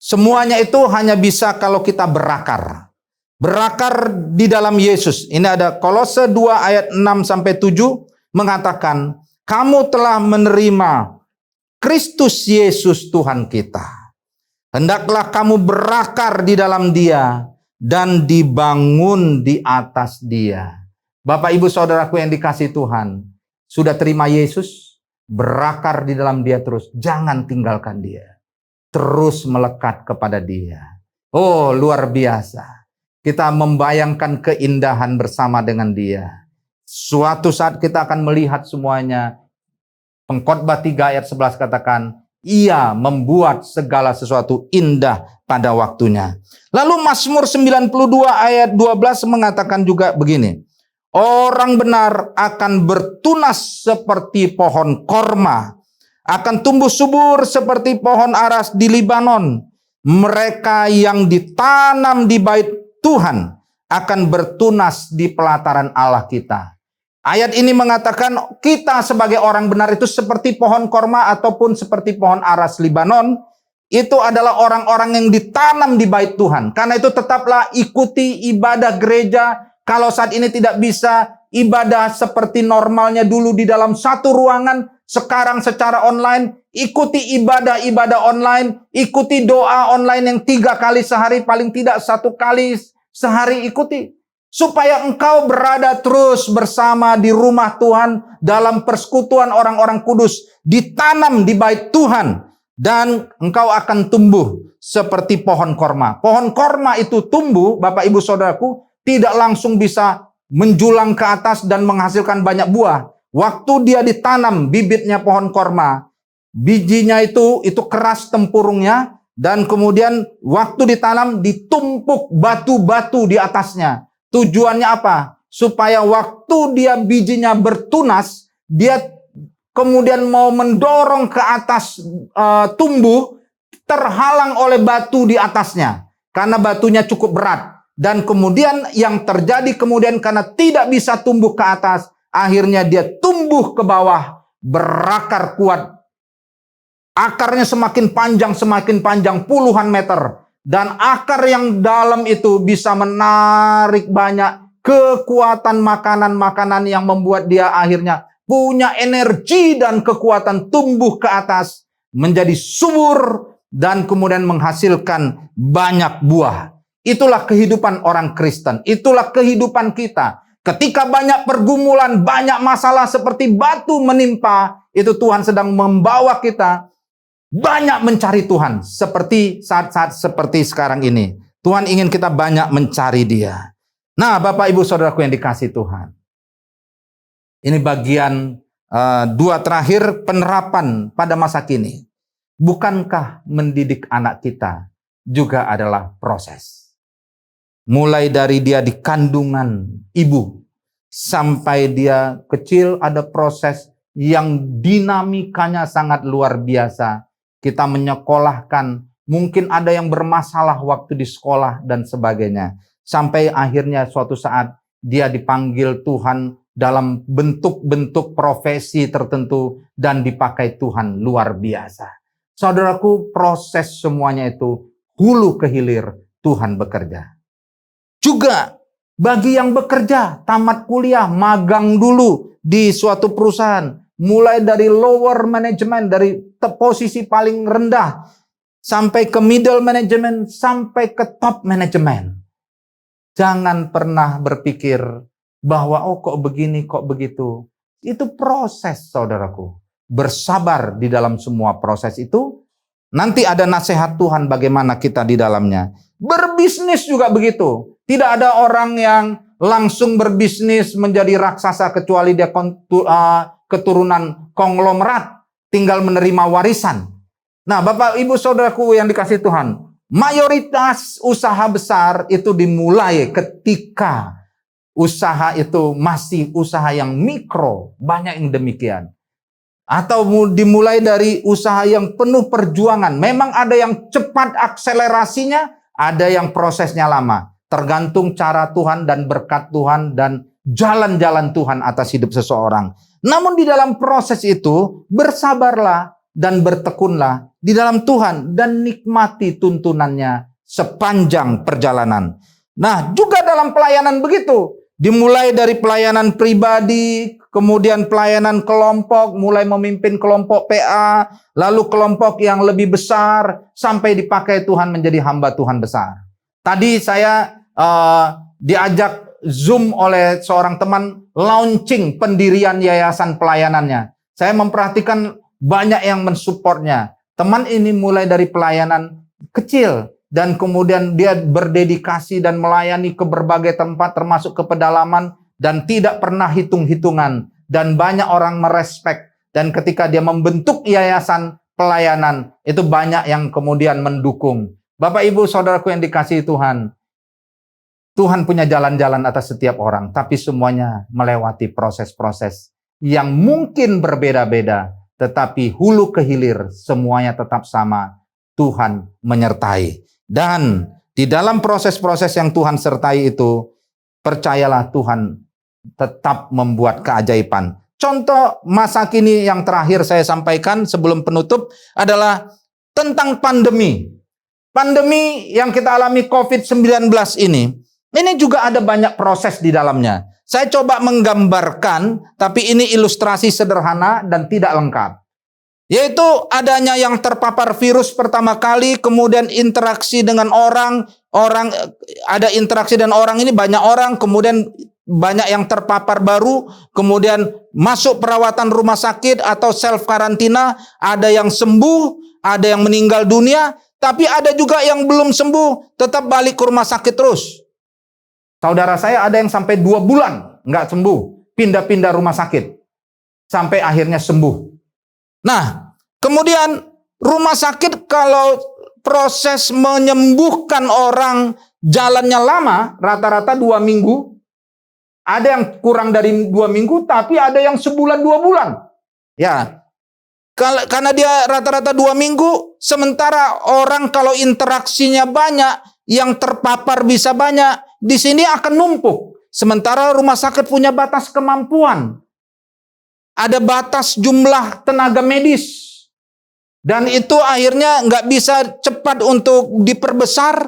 semuanya itu hanya bisa kalau kita berakar. Berakar di dalam Yesus. Ini ada Kolose 2 ayat 6-7 mengatakan, kamu telah menerima Kristus Yesus Tuhan kita. Hendaklah kamu berakar di dalam Dia dan dibangun di atas Dia. Bapak Ibu Saudaraku yang dikasihi Tuhan, sudah terima Yesus, berakar di dalam Dia terus. Jangan tinggalkan Dia. Terus melekat kepada Dia. Oh, luar biasa. Kita membayangkan keindahan bersama dengan Dia. Suatu saat kita akan melihat semuanya. Pengkhotbah 3 ayat 11 katakan, Ia membuat segala sesuatu indah pada waktunya. Lalu Mazmur 92 ayat 12 mengatakan juga begini. Orang benar akan bertunas seperti pohon korma. Akan tumbuh subur seperti pohon aras di Libanon. Mereka yang ditanam di bait Tuhan akan bertunas di pelataran Allah kita. Ayat ini mengatakan kita sebagai orang benar itu seperti pohon korma ataupun seperti pohon aras Libanon. Itu adalah orang-orang yang ditanam di bait Tuhan. Karena itu tetaplah ikuti ibadah gereja. Kalau saat ini tidak bisa ibadah seperti normalnya dulu di dalam satu ruangan. Sekarang secara online. Ikuti ibadah-ibadah online. Ikuti doa online yang 3 kali sehari. Paling tidak 1 kali sehari ikuti. Supaya engkau berada terus bersama di rumah Tuhan dalam persekutuan orang-orang kudus. Ditanam di bait Tuhan. Dan engkau akan tumbuh seperti pohon korma. Pohon korma itu tumbuh, Bapak Ibu Saudaraku, tidak langsung bisa menjulang ke atas dan menghasilkan banyak buah. Waktu dia ditanam bibitnya pohon korma, bijinya itu keras tempurungnya. Dan kemudian waktu ditanam ditumpuk batu-batu di atasnya. Tujuannya apa? Supaya waktu dia bijinya bertunas, dia kemudian mau mendorong ke atas tumbuh, terhalang oleh batu di atasnya. Karena batunya cukup berat. Dan kemudian yang terjadi kemudian karena tidak bisa tumbuh ke atas, akhirnya dia tumbuh ke bawah, berakar kuat. Akarnya semakin panjang puluhan meter. Dan akar yang dalam itu bisa menarik banyak kekuatan makanan-makanan yang membuat dia akhirnya punya energi dan kekuatan tumbuh ke atas, menjadi subur dan kemudian menghasilkan banyak buah. Itulah kehidupan orang Kristen, itulah kehidupan kita. Ketika banyak pergumulan, banyak masalah seperti batu menimpa, itu Tuhan sedang membawa kita banyak mencari Tuhan, seperti saat-saat seperti sekarang ini. Tuhan ingin kita banyak mencari Dia. Nah, Bapak Ibu Saudaraku yang dikasihi Tuhan. Ini bagian 2 terakhir penerapan pada masa kini. Bukankah mendidik anak kita juga adalah proses? Mulai dari dia di kandungan ibu sampai dia kecil ada proses yang dinamikanya sangat luar biasa. Kita menyekolahkan, mungkin ada yang bermasalah waktu di sekolah dan sebagainya. Sampai akhirnya suatu saat dia dipanggil Tuhan dalam bentuk-bentuk profesi tertentu dan dipakai Tuhan luar biasa. Saudaraku, proses semuanya itu hulu ke hilir Tuhan bekerja. Juga bagi yang bekerja, tamat kuliah, magang dulu di suatu perusahaan. Mulai dari lower management, dari posisi paling rendah, sampai ke middle management, sampai ke top management. Jangan pernah berpikir bahwa oh kok begini, kok begitu. Itu proses, saudaraku. Bersabar di dalam semua proses itu. Nanti ada nasihat Tuhan bagaimana kita di dalamnya. Berbisnis juga begitu. Tidak ada orang yang langsung berbisnis menjadi raksasa kecuali dia keturunan konglomerat, tinggal menerima warisan. Nah, Bapak Ibu Saudaraku yang dikasihi Tuhan, mayoritas usaha besar itu dimulai ketika usaha itu masih usaha yang mikro, banyak yang demikian. Atau dimulai dari usaha yang penuh perjuangan. Memang ada yang cepat akselerasinya, ada yang prosesnya lama. Tergantung cara Tuhan dan berkat Tuhan dan jalan-jalan Tuhan atas hidup seseorang. Namun di dalam proses itu, bersabarlah dan bertekunlah di dalam Tuhan dan nikmati tuntunannya sepanjang perjalanan. Nah, juga dalam pelayanan begitu. Dimulai dari pelayanan pribadi, kemudian pelayanan kelompok, mulai memimpin kelompok PA, lalu kelompok yang lebih besar, sampai dipakai Tuhan menjadi hamba Tuhan besar. Tadi saya diajak Zoom oleh seorang teman launching pendirian yayasan pelayanannya. Saya memperhatikan banyak yang mensupportnya. Teman ini mulai dari pelayanan kecil dan kemudian dia berdedikasi dan melayani ke berbagai tempat termasuk ke pedalaman dan tidak pernah hitung-hitungan dan banyak orang merespek dan ketika dia membentuk yayasan pelayanan itu banyak yang kemudian mendukung. Bapak Ibu Saudaraku yang dikasihi Tuhan, Tuhan punya jalan-jalan atas setiap orang, tapi semuanya melewati proses-proses yang mungkin berbeda-beda, tetapi hulu ke hilir semuanya tetap sama. Tuhan menyertai. Dan di dalam proses-proses yang Tuhan sertai itu, percayalah Tuhan tetap membuat keajaiban. Contoh masa kini yang terakhir saya sampaikan sebelum penutup adalah tentang pandemi. Pandemi yang kita alami COVID-19 ini juga ada banyak proses di dalamnya. Saya coba menggambarkan, tapi ini ilustrasi sederhana dan tidak lengkap. Yaitu adanya yang terpapar virus pertama kali, kemudian interaksi dengan orang ada interaksi dengan orang ini banyak orang, kemudian banyak yang terpapar baru, kemudian masuk perawatan rumah sakit atau self karantina, ada yang sembuh, ada yang meninggal dunia, tapi ada juga yang belum sembuh, tetap balik ke rumah sakit terus. Saudara saya ada yang sampai 2 bulan nggak sembuh, pindah-pindah rumah sakit, sampai akhirnya sembuh. Nah, kemudian rumah sakit kalau proses menyembuhkan orang jalannya lama, rata-rata 2 minggu. Ada yang kurang dari 2 minggu, tapi ada yang sebulan 2 bulan. Ya, karena dia rata-rata 2 minggu, sementara orang kalau interaksinya banyak, yang terpapar bisa banyak, di sini akan numpuk. Sementara rumah sakit punya batas kemampuan. Ada batas jumlah tenaga medis. Dan itu akhirnya nggak bisa cepat untuk diperbesar.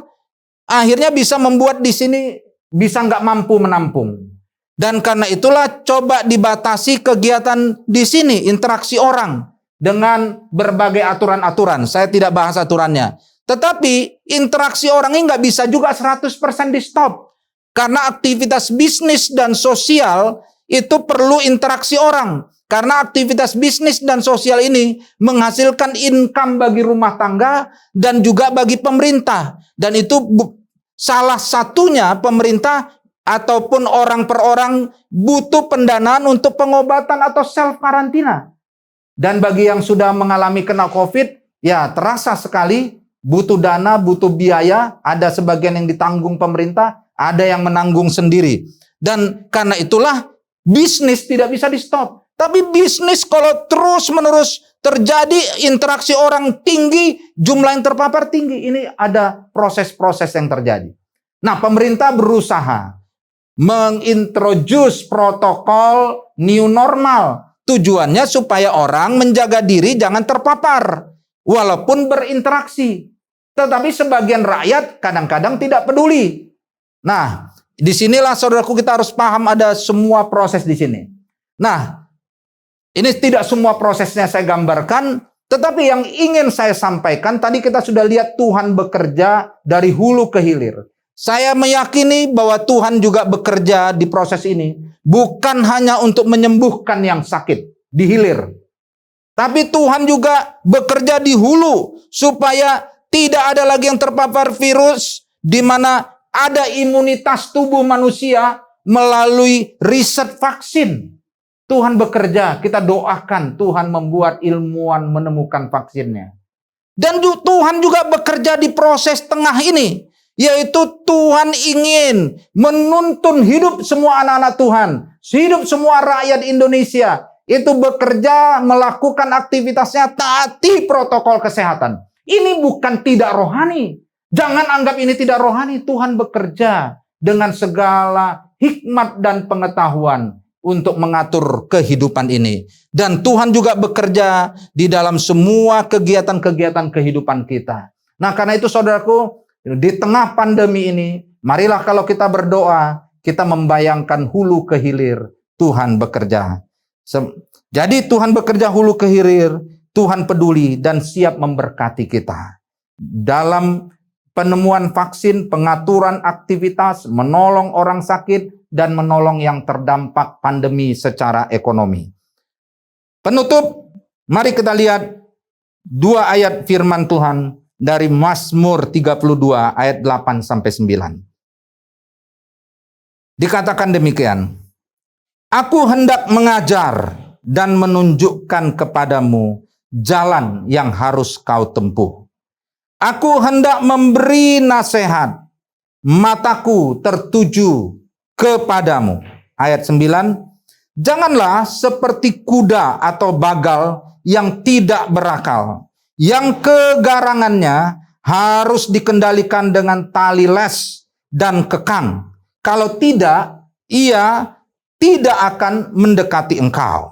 Akhirnya bisa membuat di sini bisa nggak mampu menampung. Dan karena itulah coba dibatasi kegiatan di sini, interaksi orang dengan berbagai aturan-aturan. Saya tidak bahas aturannya. Tetapi interaksi orang ini nggak bisa juga 100% di stop. Karena aktivitas bisnis dan sosial itu perlu interaksi orang. Karena aktivitas bisnis dan sosial ini menghasilkan income bagi rumah tangga dan juga bagi pemerintah. Dan itu salah satunya pemerintah ataupun orang per orang butuh pendanaan untuk pengobatan atau self karantina. Dan bagi yang sudah mengalami kena COVID, ya terasa sekali butuh dana, butuh biaya, ada sebagian yang ditanggung pemerintah, ada yang menanggung sendiri. Dan karena itulah bisnis tidak bisa di stop. Tapi bisnis kalau terus-menerus terjadi, interaksi orang tinggi, jumlah yang terpapar tinggi, ini ada proses-proses yang terjadi. Nah, pemerintah berusaha mengintroduce protokol new normal. Tujuannya supaya orang menjaga diri jangan terpapar, walaupun berinteraksi. Tetapi sebagian rakyat kadang-kadang tidak peduli. Nah, disinilah saudaraku kita harus paham ada semua proses di sini. Nah, ini tidak semua prosesnya saya gambarkan, tetapi yang ingin saya sampaikan, tadi kita sudah lihat Tuhan bekerja dari hulu ke hilir. Saya meyakini bahwa Tuhan juga bekerja di proses ini bukan hanya untuk menyembuhkan yang sakit di hilir, tapi Tuhan juga bekerja di hulu supaya tidak ada lagi yang terpapar virus, di mana ada imunitas tubuh manusia melalui riset vaksin. Tuhan bekerja, kita doakan Tuhan membuat ilmuwan menemukan vaksinnya. Dan Tuhan juga bekerja di proses tengah ini, yaitu Tuhan ingin menuntun hidup semua anak-anak Tuhan, hidup semua rakyat Indonesia, itu bekerja melakukan aktivitasnya taati protokol kesehatan. Ini bukan tidak rohani. Jangan anggap ini tidak rohani. Tuhan bekerja dengan segala hikmat dan pengetahuan untuk mengatur kehidupan ini. Dan Tuhan juga bekerja di dalam semua kegiatan-kegiatan kehidupan kita. Nah, karena itu saudaraku, di tengah pandemi ini, marilah kalau kita berdoa, kita membayangkan hulu ke hilir, Tuhan bekerja. Jadi Tuhan bekerja hulu ke hilir, Tuhan peduli dan siap memberkati kita. Dalam penemuan vaksin, pengaturan aktivitas, menolong orang sakit, dan menolong yang terdampak pandemi secara ekonomi. Penutup, mari kita lihat 2 ayat firman Tuhan dari Mazmur 32 ayat 8 sampai 9. Dikatakan demikian, Aku hendak mengajar dan menunjukkan kepadamu jalan yang harus kau tempuh. Aku hendak memberi nasihat, mataku tertuju kepadamu. Ayat 9, janganlah seperti kuda atau bagal yang tidak berakal, yang kegarangannya harus dikendalikan dengan tali les dan kekang. Kalau tidak, ia tidak akan mendekati engkau.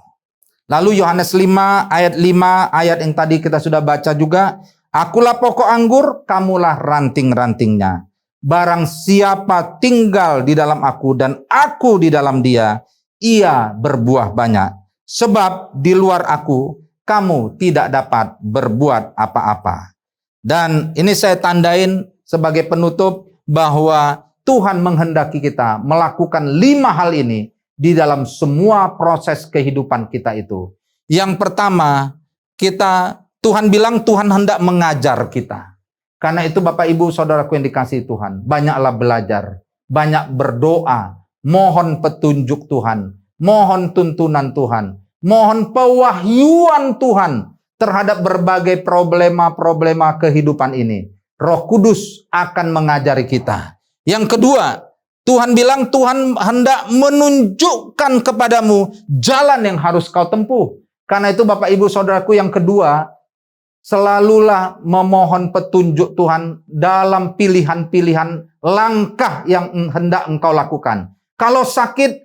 Lalu Yohanes 5 ayat 5, ayat yang tadi kita sudah baca juga, Akulah pokok anggur, kamulah ranting-rantingnya. Barang siapa tinggal di dalam aku dan aku di dalam dia, ia berbuah banyak. Sebab di luar aku, kamu tidak dapat berbuat apa-apa. Dan ini saya tandain sebagai penutup bahwa Tuhan menghendaki kita melakukan 5 hal ini di dalam semua proses kehidupan kita itu. Yang pertama, Tuhan bilang Tuhan hendak mengajar kita. Karena itu Bapak Ibu Saudaraku yang dikasihi Tuhan, banyaklah belajar, banyak berdoa, mohon petunjuk Tuhan, mohon tuntunan Tuhan, mohon pewahyuan Tuhan terhadap berbagai problema-problema kehidupan ini. Roh Kudus akan mengajari kita. Yang kedua, Tuhan bilang Tuhan hendak menunjukkan kepadamu jalan yang harus kau tempuh. Karena itu Bapak Ibu Saudaraku yang kedua, selalulah memohon petunjuk Tuhan dalam pilihan-pilihan langkah yang hendak engkau lakukan. Kalau sakit,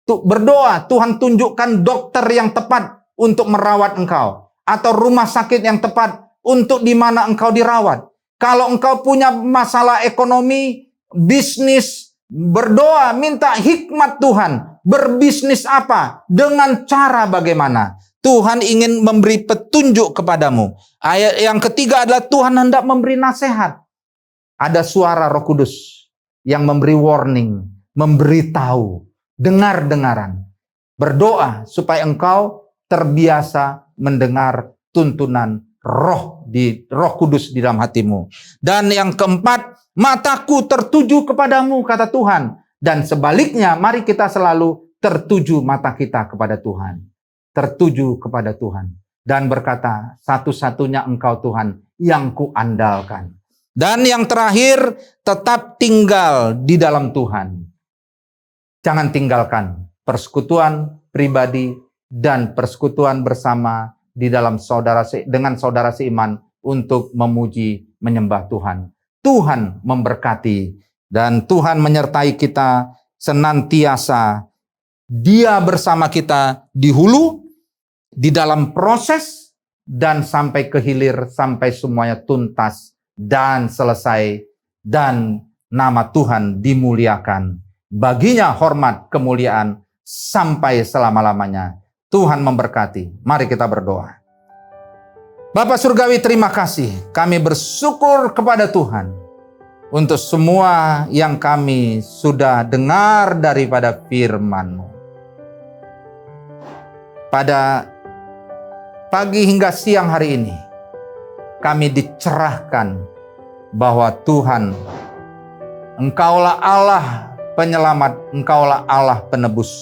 berdoa, Tuhan tunjukkan dokter yang tepat untuk merawat engkau. Atau rumah sakit yang tepat untuk di mana engkau dirawat. Kalau engkau punya masalah ekonomi, bisnis, berdoa, minta hikmat Tuhan. Berbisnis apa? Dengan cara bagaimana? Tuhan ingin memberi petunjuk kepadamu. Ayat yang ketiga adalah Tuhan hendak memberi nasihat. Ada suara Roh Kudus yang memberi warning, memberitahu, dengar-dengaran. Berdoa supaya engkau terbiasa mendengar tuntunan Roh Kudus di dalam hatimu. Dan yang keempat, mataku tertuju kepadamu, kata Tuhan. Dan sebaliknya, mari kita selalu tertuju mata kita kepada Tuhan. Tertuju kepada Tuhan. Dan berkata, satu-satunya engkau Tuhan yang kuandalkan. Dan yang terakhir, tetap tinggal di dalam Tuhan. Jangan tinggalkan persekutuan pribadi dan persekutuan bersama di dalam dengan saudara seiman untuk memuji, menyembah Tuhan. Tuhan memberkati dan Tuhan menyertai kita senantiasa. Dia bersama kita di hulu, di dalam proses, dan sampai ke hilir, sampai semuanya tuntas dan selesai. Dan nama Tuhan dimuliakan. Baginya hormat, kemuliaan, sampai selama-lamanya. Tuhan memberkati. Mari kita berdoa. Bapa Surgawi, terima kasih. Kami bersyukur kepada Tuhan untuk semua yang kami sudah dengar daripada firman-Mu. Pada pagi hingga siang hari ini, kami dicerahkan bahwa Tuhan, Engkaulah Allah penyelamat, Engkaulah Allah penebus.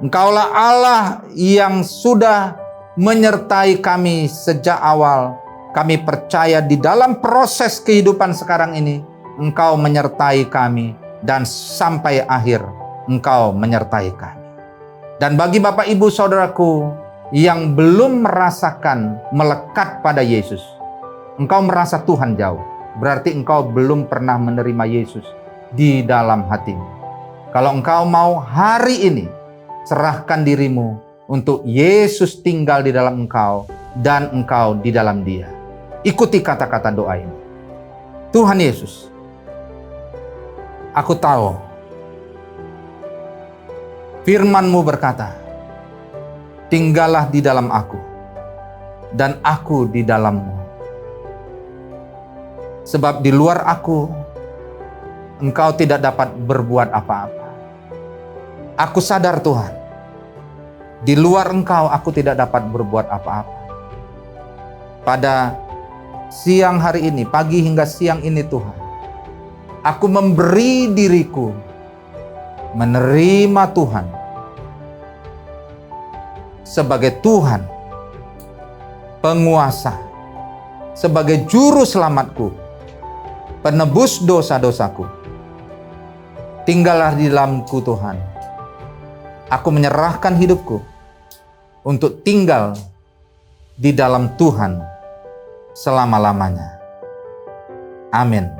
Engkaulah Allah yang sudah menyertai kami sejak awal. Kami percaya di dalam proses kehidupan sekarang ini, Engkau menyertai kami, dan sampai akhir Engkau menyertai kami. Dan bagi Bapak Ibu Saudaraku yang belum merasakan melekat pada Yesus, engkau merasa Tuhan jauh, berarti engkau belum pernah menerima Yesus di dalam hatimu. Kalau engkau mau hari ini, serahkan dirimu untuk Yesus tinggal di dalam engkau dan engkau di dalam Dia. Ikuti kata-kata doa ini. Tuhan Yesus, aku tahu firman-Mu berkata, tinggallah di dalam aku dan aku di dalam-Mu. Sebab di luar aku, Engkau tidak dapat berbuat apa-apa. Aku sadar Tuhan, di luar Engkau aku tidak dapat berbuat apa-apa. Pada siang hari ini, pagi hingga siang ini Tuhan, aku memberi diriku menerima Tuhan sebagai Tuhan, penguasa, sebagai juru selamatku, penebus dosa-dosaku. Tinggallah di dalamku Tuhan. Aku menyerahkan hidupku untuk tinggal di dalam Tuhan selama-lamanya. Amin.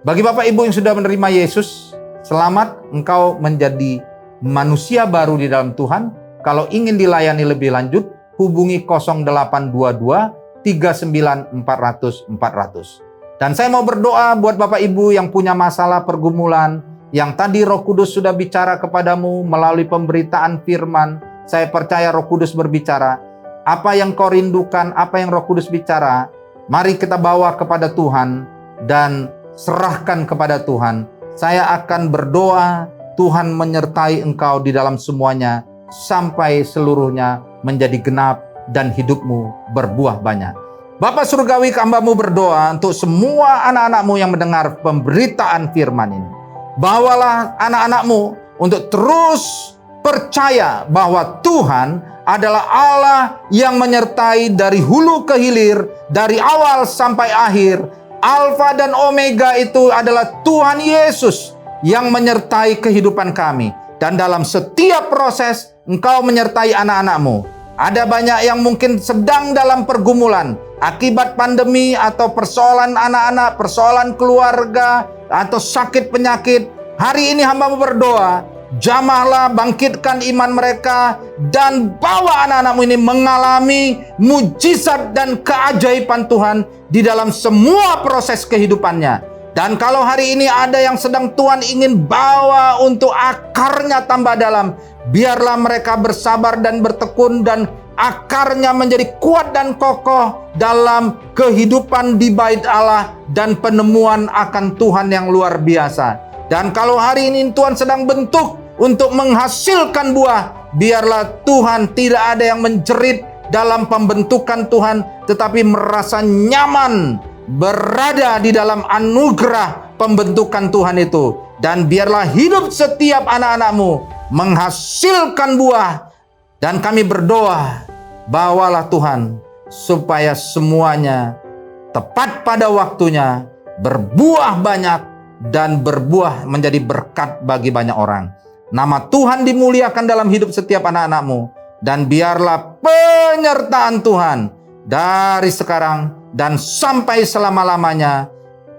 Bagi Bapak Ibu yang sudah menerima Yesus, selamat, engkau menjadi manusia baru di dalam Tuhan. Kalau ingin dilayani lebih lanjut, hubungi 0822 39 400 400. Dan saya mau berdoa buat Bapak Ibu yang punya masalah pergumulan, yang tadi Roh Kudus sudah bicara kepadamu melalui pemberitaan firman. Saya percaya Roh Kudus berbicara. Apa yang kau rindukan, apa yang Roh Kudus bicara, mari kita bawa kepada Tuhan dan serahkan kepada Tuhan. Saya akan berdoa, Tuhan menyertai engkau di dalam semuanya, sampai seluruhnya menjadi genap dan hidupmu berbuah banyak. Bapak Surgawi, hamba-Mu berdoa untuk semua anak-anak-Mu yang mendengar pemberitaan firman ini. Bawalah anak-anak-Mu untuk terus percaya bahwa Tuhan adalah Allah yang menyertai dari hulu ke hilir, dari awal sampai akhir. Alfa dan Omega itu adalah Tuhan Yesus yang menyertai kehidupan kami. Dan dalam setiap proses, Engkau menyertai anak-anak-Mu. Ada banyak yang mungkin sedang dalam pergumulan akibat pandemi atau persoalan anak-anak, persoalan keluarga, atau sakit penyakit. Hari ini hamba-Mu berdoa, jamahlah, bangkitkan iman mereka, dan bawa anak-anak-Mu ini mengalami mujizat dan keajaiban Tuhan di dalam semua proses kehidupannya. Dan kalau hari ini ada yang sedang Tuhan ingin bawa untuk akarnya tambah dalam, biarlah mereka bersabar dan bertekun, dan akarnya menjadi kuat dan kokoh dalam kehidupan di bait Allah dan penemuan akan Tuhan yang luar biasa. Dan kalau hari ini Tuhan sedang bentuk untuk menghasilkan buah, biarlah Tuhan tidak ada yang menjerit dalam pembentukan Tuhan, tetapi merasa nyaman berada di dalam anugerah pembentukan Tuhan itu. Dan biarlah hidup setiap anak-anak-Mu menghasilkan buah. Dan kami berdoa, bawalah Tuhan supaya semuanya tepat pada waktunya, berbuah banyak, dan berbuah menjadi berkat bagi banyak orang. Nama Tuhan dimuliakan dalam hidup setiap anak-anak-Mu. Dan biarlah penyertaan Tuhan dari sekarang dan sampai selama-lamanya,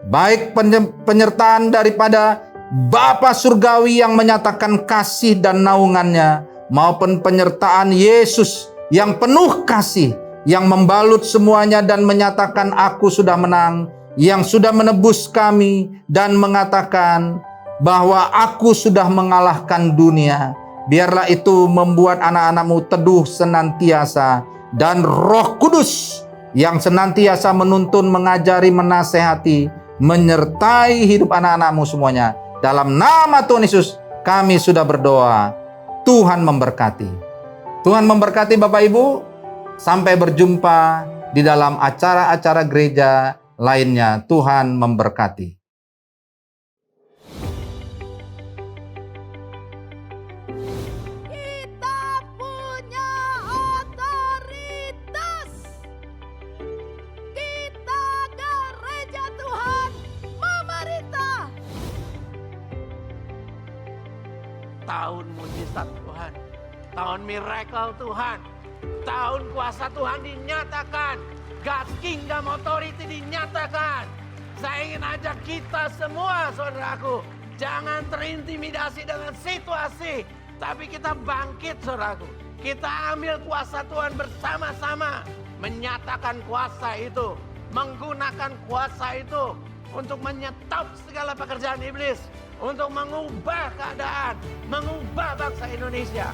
baik penyertaan daripada Bapa Surgawi yang menyatakan kasih dan naungannya, maupun penyertaan Yesus yang penuh kasih, yang membalut semuanya dan menyatakan aku sudah menang, yang sudah menebus kami dan mengatakan bahwa aku sudah mengalahkan dunia. Biarlah itu membuat anak-anak-Mu teduh senantiasa, dan Roh Kudus yang senantiasa menuntun, mengajari, menasehati, menyertai hidup anak-anakmu semuanya. Dalam nama Tuhan Yesus kami sudah berdoa. Tuhan memberkati. Tuhan memberkati Bapak Ibu. Sampai berjumpa di dalam acara-acara gereja lainnya. Tuhan memberkati. Kita punya otoritas. Kita gereja Tuhan memerintah. Tahun mujizat Tuhan, tahun miracle Tuhan, tahun kuasa Tuhan dinyatakan, God's Kingdom Authority dinyatakan. Saya ingin ajak kita semua, saudaraku, jangan terintimidasi dengan situasi, tapi kita bangkit, saudaraku. Kita ambil kuasa Tuhan bersama-sama, menyatakan kuasa itu, menggunakan kuasa itu untuk menyetop segala pekerjaan iblis, untuk mengubah keadaan, mengubah bangsa Indonesia.